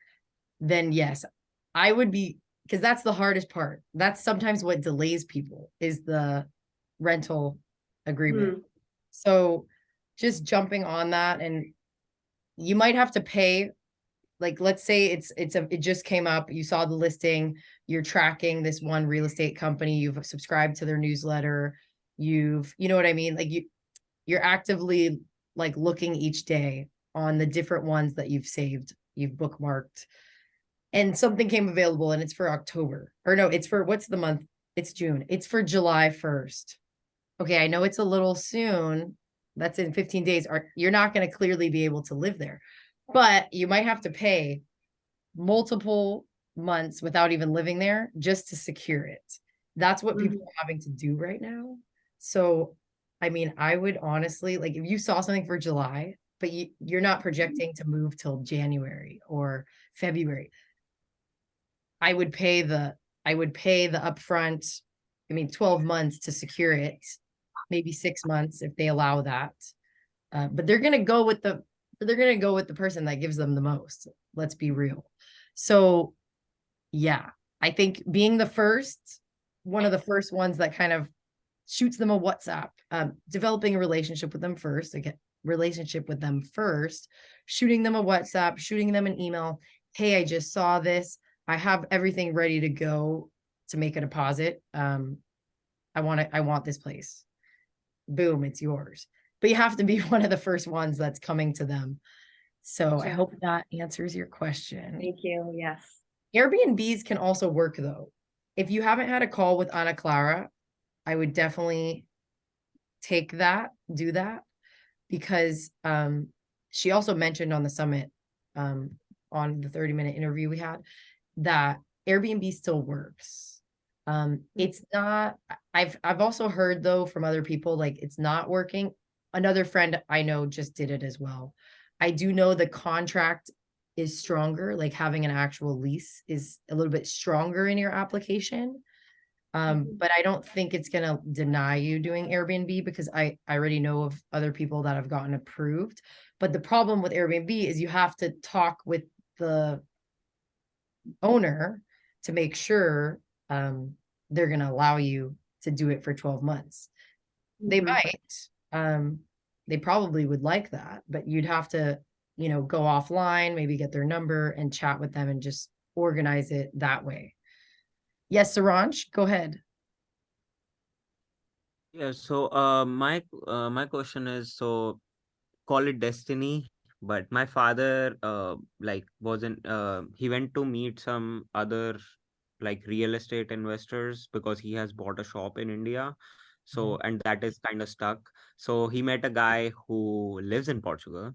Then yes, I would be, because that's the hardest part. That's sometimes what delays people, is the rental agreement. So just jumping on that, and you might have to pay, like, let's say it just came up, you saw the listing, you're tracking this one real estate company, you've subscribed to their newsletter, you know what I mean? Like you're actively like looking each day on the different ones that you've saved, you've bookmarked, and something came available and it's for October, or no, it's for, what's the month? It's June. It's for July 1st. Okay. I know it's a little soon. That's in 15 days. You're not going to clearly be able to live there, but you might have to pay multiple months without even living there just to secure it. That's what people are having to do right now. So, I mean, I would honestly, like, if you saw something for July, but you're not projecting to move till January or February, I would pay the upfront, 12 months to secure it, maybe 6 months if they allow that. But they're going to go with the person that gives them the most. Let's be real. So yeah, I think being one of the first ones that kind of shoots them a WhatsApp, developing a relationship with them first, again, relationship with them first, shooting them a WhatsApp, shooting them an email. Hey, I just saw this. I have everything ready to go to make a deposit. I want this place. Boom, it's yours. But you have to be one of the first ones that's coming to them. So I Sure. hope that answers your question. Thank you. Yes. Airbnbs can also work though. If you haven't had a call with Ana Clara, I would definitely do that, because she also mentioned on the summit, on the 30-minute interview we had, that Airbnb still works. It's not, I've also heard though from other people, like it's not working. Another friend I know just did it as well. I do know the contract is stronger, like having an actual lease is a little bit stronger in your application. But I don't think it's going to deny you doing Airbnb, because I already know of other people that have gotten approved. But the problem with Airbnb is you have to talk with the owner to make sure they're going to allow you to do it for 12 months. They might. They probably would like that, but you'd have to, go offline, maybe get their number and chat with them and just organize it that way. Yes, Saransh, go ahead. Yeah, so my question is, so call it destiny, but my father like wasn't he went to meet some other like real estate investors because he has bought a shop in India. So and that is kind of stuck. So he met a guy who lives in Portugal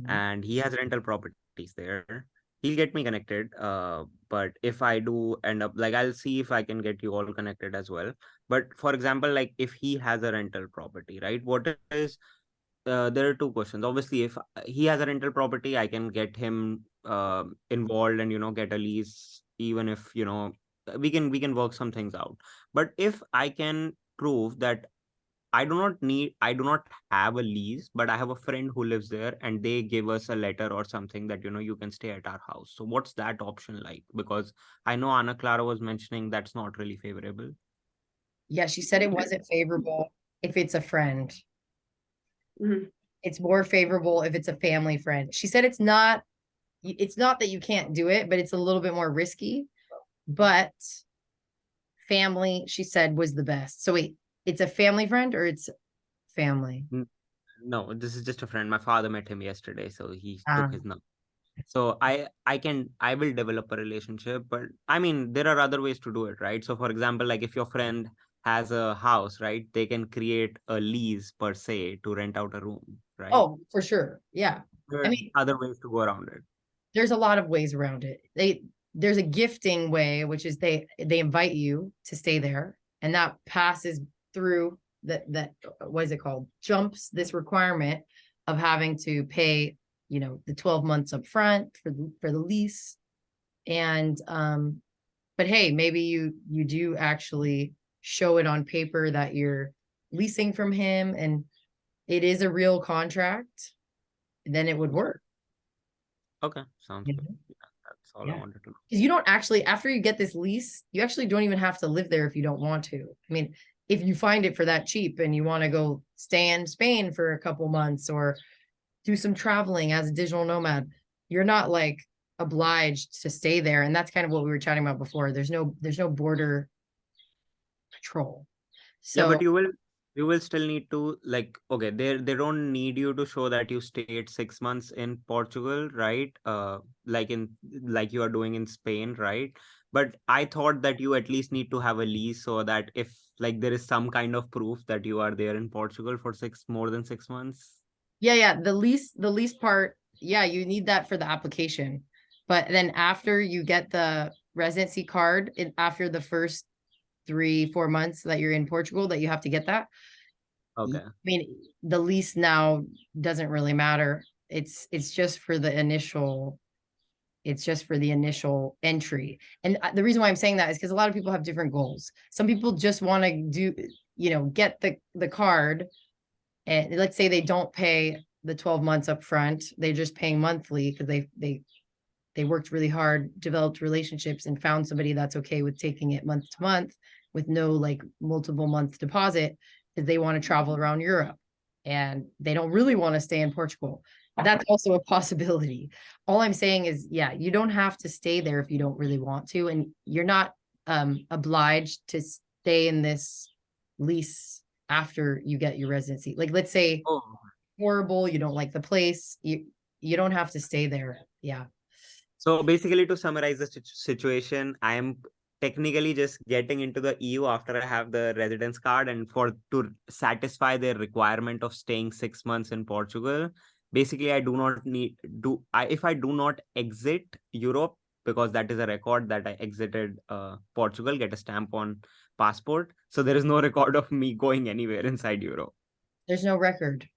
and he has rental properties there. He'll get me connected. But if I do end up, like, I'll see if I can get you all connected as well. But for example, like if he has a rental property, right? What is there are two questions. Obviously, if he has a rental property, I can get him involved and get a lease, even if we can work some things out. But if I can prove that I do not have a lease, but I have a friend who lives there and they give us a letter or something that, you can stay at our house. So what's that option like? Because I know Ana Clara was mentioning that's not really favorable. Yeah, she said it wasn't favorable if it's a friend. Mhm. It's more favorable if it's a family friend. She said it's not that you can't do it, but it's a little bit more risky. But family, she said, was the best. So wait, it's a family friend or it's family? No, this is just a friend. My father met him yesterday, so he Ah. took his number. So I will develop a relationship, but I mean there are other ways to do it, right? So for example, like if your friend has a house, right, they can create a lease per se to rent out a room, right? Oh, for sure. Yeah. There I are mean, other ways to go around it. there's a lot of ways around it. There's a gifting way, which is they invite you to stay there, and that passes through that what is it called? Jumps this requirement of having to pay, the 12 months up front for the lease. And but hey, maybe you do actually show it on paper that you're leasing from him and it is a real contract, then it would work. Okay, sounds Yeah. good. Yeah, that's all I Yeah. wanted to know. Because you don't actually, after you get this lease, you actually don't even have to live there if you don't want to. I mean, if you find it for that cheap and you want to go stay in Spain for a couple months or do some traveling as a digital nomad, you're not like obliged to stay there. And that's kind of what we were chatting about before. There's no border patrol. Yeah, So but you will still need to, like, okay, they don't need you to show that you stayed 6 months in Portugal, right? Like you are doing in Spain, right? But I thought that you at least need to have a lease so that if like there is some kind of proof that you are there in Portugal for more than 6 months. yeah, the lease part, yeah, you need that for the application. But then after you get the residency card, after the first 3-4 months that you're in Portugal, that you have to get that. Okay. I mean, the lease now doesn't really matter. It's just for the initial entry. And the reason why I'm saying that is because a lot of people have different goals. Some people just want to do, get the card, and let's say they don't pay the 12 months up front, they're just paying monthly because they worked really hard, developed relationships, and found somebody that's okay with taking it month to month with no like multiple month deposit, because they want to travel around Europe and they don't really want to stay in Portugal. That's also a possibility. All I'm saying is, yeah, you don't have to stay there if you don't really want to, and you're not obliged to stay in this lease after you get your residency. Like, let's say Oh, horrible, you don't like the place, you don't have to stay there. Yeah. so basically, to summarize the situation, I am technically just getting into the EU after I have the residence card, and to satisfy their requirement of staying 6 months in Portugal. Basically, I do not need if I do not exit Europe, because that is a record that I exited Portugal, get a stamp on passport. So there is no record of me going anywhere inside Europe. There's no record.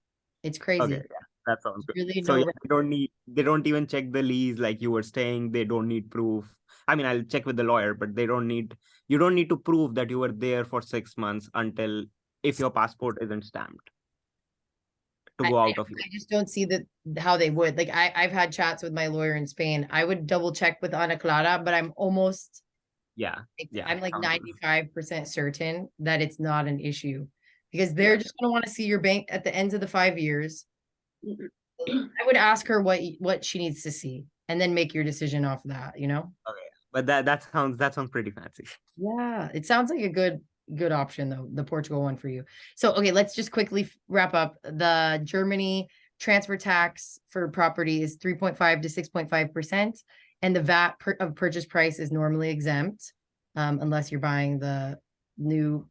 It's crazy. Okay, yeah, that sounds good. Really So no yeah, record. they don't even check the lease like you were staying. They don't need proof. I mean, I'll check with the lawyer, but you don't need to prove that you were there for 6 months until if your passport isn't stamped to go out of I Europe. just don't see that how they would. Like, I've had chats with my lawyer in Spain. I would double check with Ana Clara, but I'm almost Yeah, yeah. I'm like sounds good. 95% certain that it's not an issue, because they're just gonna want to see your bank at the end of the 5 years. I would ask her what she needs to see, and then make your decision off that, you know? Okay, but that sounds pretty fancy. Yeah, it sounds like a good option though, the Portugal one for you. So, okay, let's just quickly wrap up. The Germany transfer tax for property is 3.5 to 6.5%, and the VAT of purchase price is normally exempt, unless you're buying the new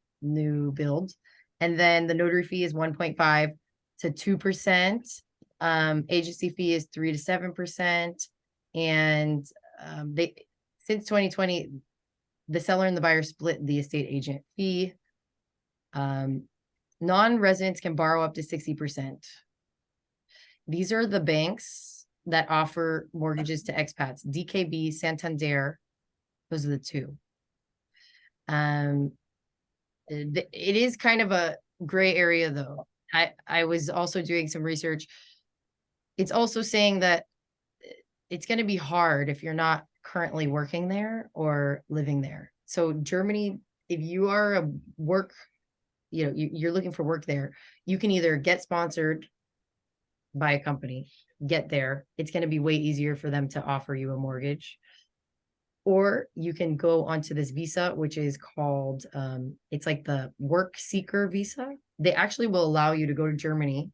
build. And then the notary fee is 1.5 to 2%. Agency fee is 3 to 7%, and they since 2020. The seller and the buyer split the estate agent fee. Non-residents can borrow up to 60%. These are the banks that offer mortgages to expats: DKB, Santander. Those are the two. It is kind of a gray area though. I was also doing some research. It's also saying that it's going to be hard if you're not currently working there or living there. So Germany, if you are a work, you're looking for work there, you can either get sponsored by a company, get there. It's going to be way easier for them to offer you a mortgage. Or you can go onto this visa, which is called, it's like the work seeker visa. They actually will allow you to go to Germany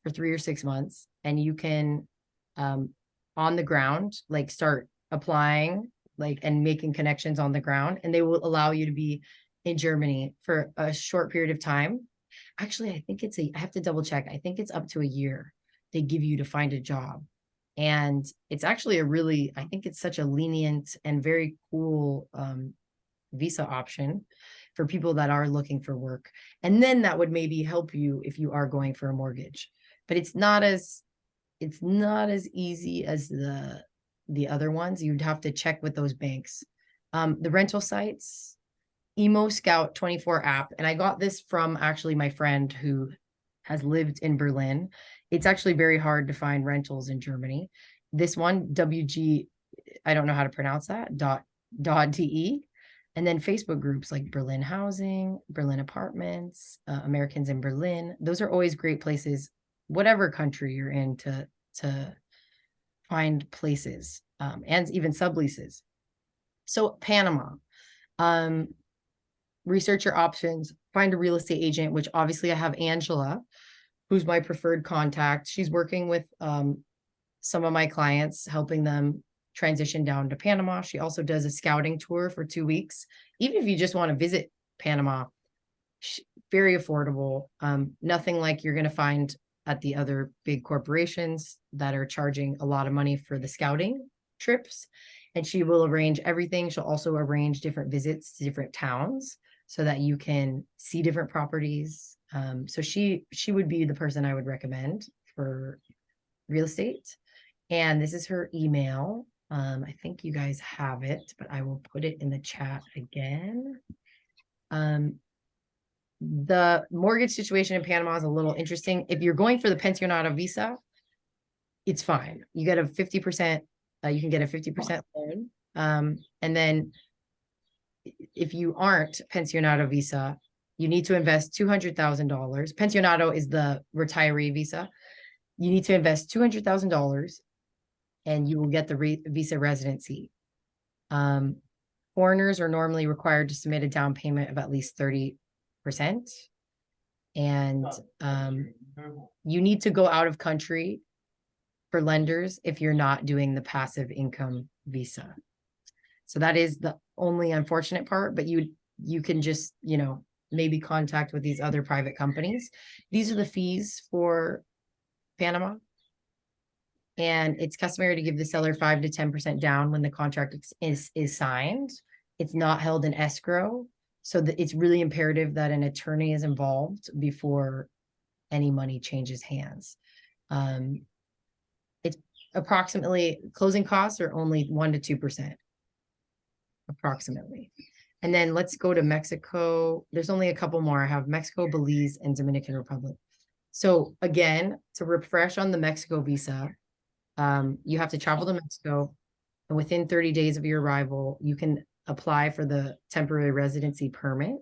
for 3 or 6 months, and you can, on the ground, like start applying, like, and making connections on the ground, and they will allow you to be in Germany for a short period of time. Actually, I think I have to double check. I think it's up to a year they give you to find a job. And it's actually I think it's such a lenient and very cool visa option for people that are looking for work. And then that would maybe help you if you are going for a mortgage. But it's not as easy as the other ones. You'd have to check with those banks. The rental sites, Emo Scout 24 app, and I got this from actually my friend who has lived in Berlin. It's actually very hard to find rentals in Germany. This one, WG, I don't know how to pronounce that, .de. And then Facebook groups like Berlin Housing, Berlin Apartments, Americans in Berlin. Those are always great places, whatever country you're in, to find places, and even subleases. So Panama, research your options, find a real estate agent, which obviously I have Angela, who's my preferred contact. She's working with some of my clients, helping them transition down to Panama. She also does a scouting tour for 2 weeks. Even if you just want to visit Panama, very affordable. Nothing like you're going to find at the other big corporations that are charging a lot of money for the scouting trips. And she will arrange everything. She'll also arrange different visits to different towns so that you can see different properties. So she would be the person I would recommend for real estate. And this is her email. I think you guys have it, but I will put it in the chat again. The mortgage situation in Panama is a little interesting. If you're going for the Pensionado visa, it's fine. You get a 50%, you can get a 50% loan. And then if you aren't Pensionado visa, You need to invest $200,000. Pensionado is the retiree visa. You need to invest $200,000 and you will get the visa residency. Foreigners are normally required to submit a down payment of at least 30%. And you need to go out of country for lenders if you're not doing the passive income visa. So that is the only unfortunate part, but you can just, maybe contact with these other private companies. These are the fees for Panama. And it's customary to give the seller 5 to 10% down when the contract is signed. It's not held in escrow. So that it's really imperative that an attorney is involved before any money changes hands. It's approximately, closing costs are only 1 to 2%. Approximately. And then let's go to Mexico. There's only a couple more. I have Mexico, Belize, and Dominican Republic. So again, to refresh on the Mexico visa, you have to travel to Mexico, and within 30 days of your arrival, you can apply for the temporary residency permit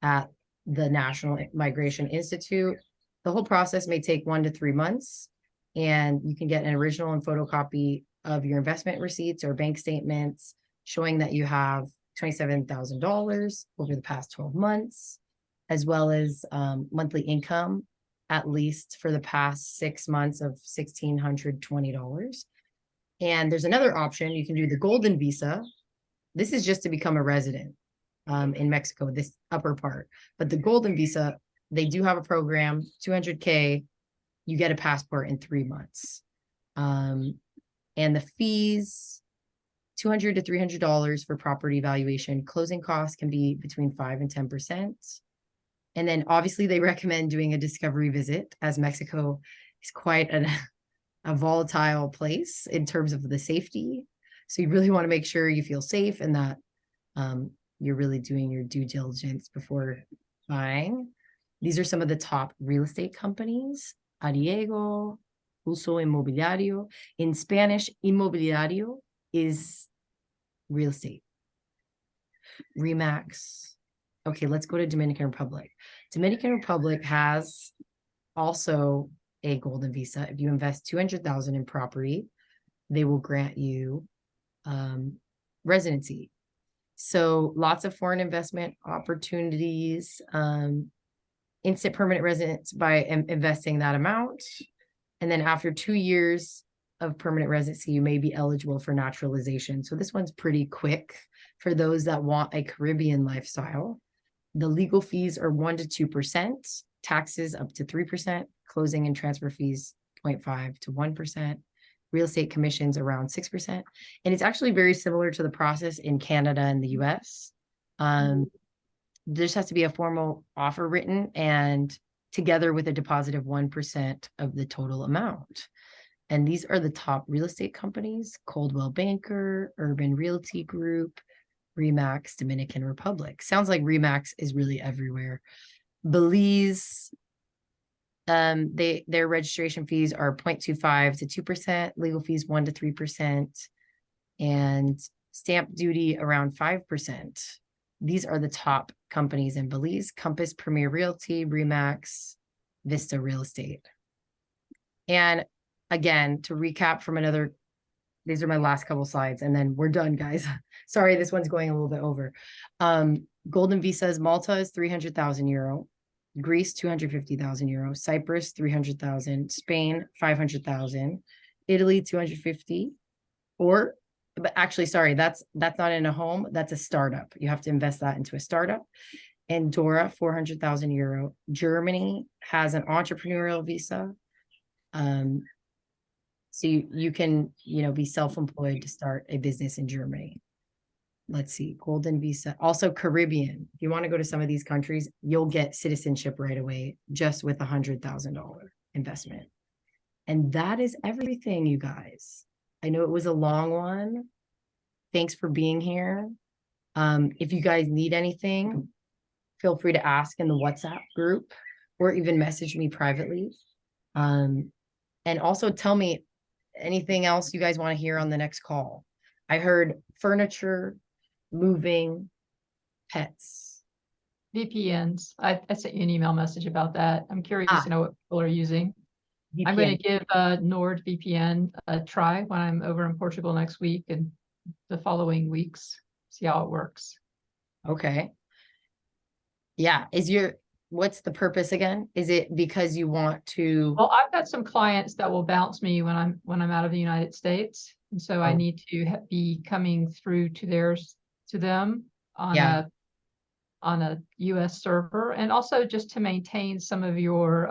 at the National Migration Institute. The whole process may take 1 to 3 months, and you can get an original and photocopy of your investment receipts or bank statements showing that you have $27,000 over the past 12 months, as well as monthly income, at least for the past 6 months, of $1,620. And there's another option. You can do the golden visa. This is just to become a resident in Mexico, this upper part. But the golden visa, they do have a program, $200K, you get a passport in 3 months. And the fees, $200 to $300 for property valuation. Closing costs can be between 5 and 10%. And then obviously they recommend doing a discovery visit, as Mexico is quite a volatile place in terms of the safety. So you really want to make sure you feel safe and that you're really doing your due diligence before buying. These are some of the top real estate companies. Arriego, Uso Inmobiliario. In Spanish, inmobiliario is real estate. Remax. Okay, let's go to Dominican Republic. Dominican Republic has also a golden visa. If you invest $200,000 in property, they will grant you residency. So lots of foreign investment opportunities, instant permanent residence by investing that amount. And then after 2 years of permanent residency, you may be eligible for naturalization. So this one's pretty quick for those that want a Caribbean lifestyle. The legal fees are 1 to 2%, taxes up to 3%, closing and transfer fees 0.5 to 1%, real estate commissions around 6%. And it's actually very similar to the process in Canada and the US. There just has to be a formal offer written and together with a deposit of 1% of the total amount. And these are the top real estate companies: Coldwell Banker, Urban Realty Group, Remax, Dominican Republic. Sounds like Remax is really everywhere. Belize, their registration fees are 0.25 to 2%, legal fees 1 to 3%, and stamp duty around 5%. These are the top companies in Belize: Compass Premier Realty, Remax, Vista Real Estate. And again, to recap from another, these are my last couple slides and then we're done, guys. Sorry, this one's going a little bit over. Golden visas: Malta is 300,000 euro, Greece 250,000 euro, Cyprus 300,000, Spain 500,000, Italy 250, but actually, sorry, that's not in a home, that's a startup. You have to invest that into a startup. Andorra 400,000 euro. Germany has an entrepreneurial visa. So you can, be self-employed to start a business in Germany. Let's see, golden visa. Also Caribbean. If you want to go to some of these countries, you'll get citizenship right away just with $100,000 investment. And that is everything, you guys. I know it was a long one. Thanks for being here. If you guys need anything, feel free to ask in the WhatsApp group or even message me privately. And also tell me anything else you guys want to hear on the next call. I heard furniture, moving, pets. VPNs. I sent you an email message about that. I'm curious to know what people are using. I'm going VPN. to give NordVPN a try when I'm over in Portugal next week and the following weeks, see how it works. Okay. Yeah. What's the purpose again? Is it because you want to? Well, I've got some clients that will bounce me when I'm out of the United States. And so I Oh. need to be coming through to them on Yeah. a US server, and also just to maintain some of your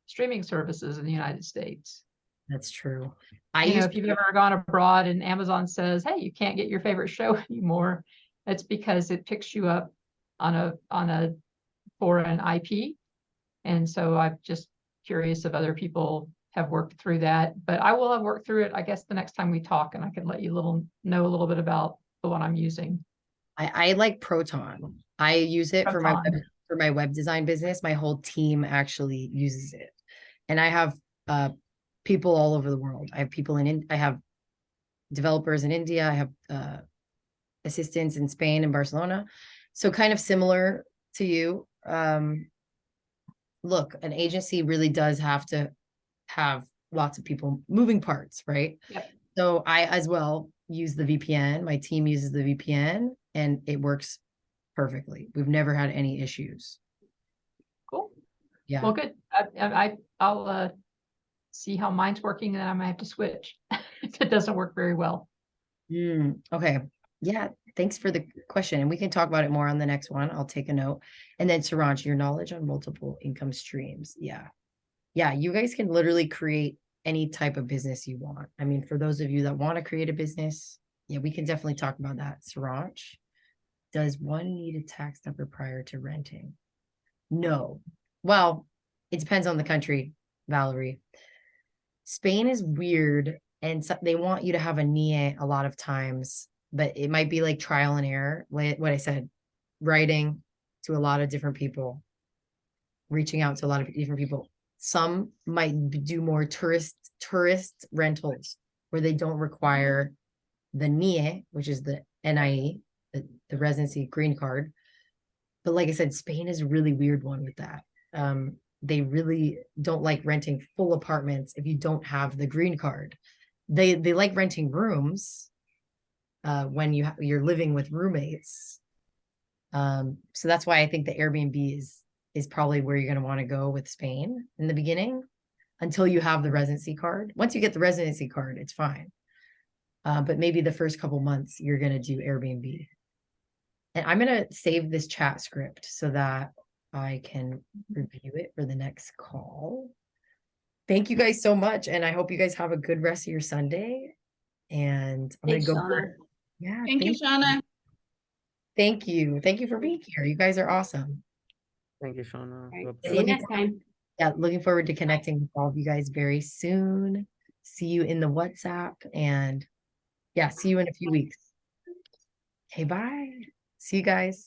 streaming services in the United States. That's true. If you've ever gone abroad and Amazon says, hey, you can't get your favorite show anymore, it's because it picks you up on a foreign IP. And so I'm just curious if other people have worked through that, but I will have worked through it, I guess, the next time we talk, and I can let you know a little bit about the one I'm using. I like Proton. I use it for my web design business. My whole team actually uses it. And I have people all over the world. I have people I have developers in India. I have assistants in Spain and Barcelona. So kind of similar to you. Look, an agency really does have to have lots of people moving parts, right? Yep. So I as well use the VPN. My team uses the VPN and it works perfectly. We've never had any issues. Cool. Yeah. Well, good. I'll see how mine's working, and then I might have to switch if it doesn't work very well. Okay. Yeah. Thanks for the question. And we can talk about it more on the next one. I'll take a note. And then Saransh, your knowledge on multiple income streams. Yeah. Yeah. You guys can literally create any type of business you want. I mean, for those of you that want to create a business, yeah, we can definitely talk about that. Saransh, does one need a tax number prior to renting? No. Well, it depends on the country, Valerie. Spain is weird, and so they want you to have a NIE a lot of times, but it might be like trial and error. What I said, writing to a lot of different people, reaching out to a lot of different people. Some might do more tourist rentals where they don't require the NIE, which is the NIE, the residency green card. But like I said, Spain is a really weird one with that. They really don't like renting full apartments if you don't have the green card. They like renting rooms when you're living with roommates. So that's why I think the Airbnb is probably where you're going to want to go with Spain in the beginning until you have the residency card. Once you get the residency card, it's fine. But maybe the first couple months you're going to do Airbnb. And I'm going to save this chat script so that I can review it for the next call. Thank you guys so much. And I hope you guys have a good rest of your Sunday. And I'm going to go. Yeah. Thank you, Shauna. Thank you. Thank you for being here. You guys are awesome. Thank you, Shauna. Right. See you next time. Yeah. Looking forward to connecting with all of you guys very soon. See you in the WhatsApp, and yeah, see you in a few weeks. Okay. Bye. See you guys.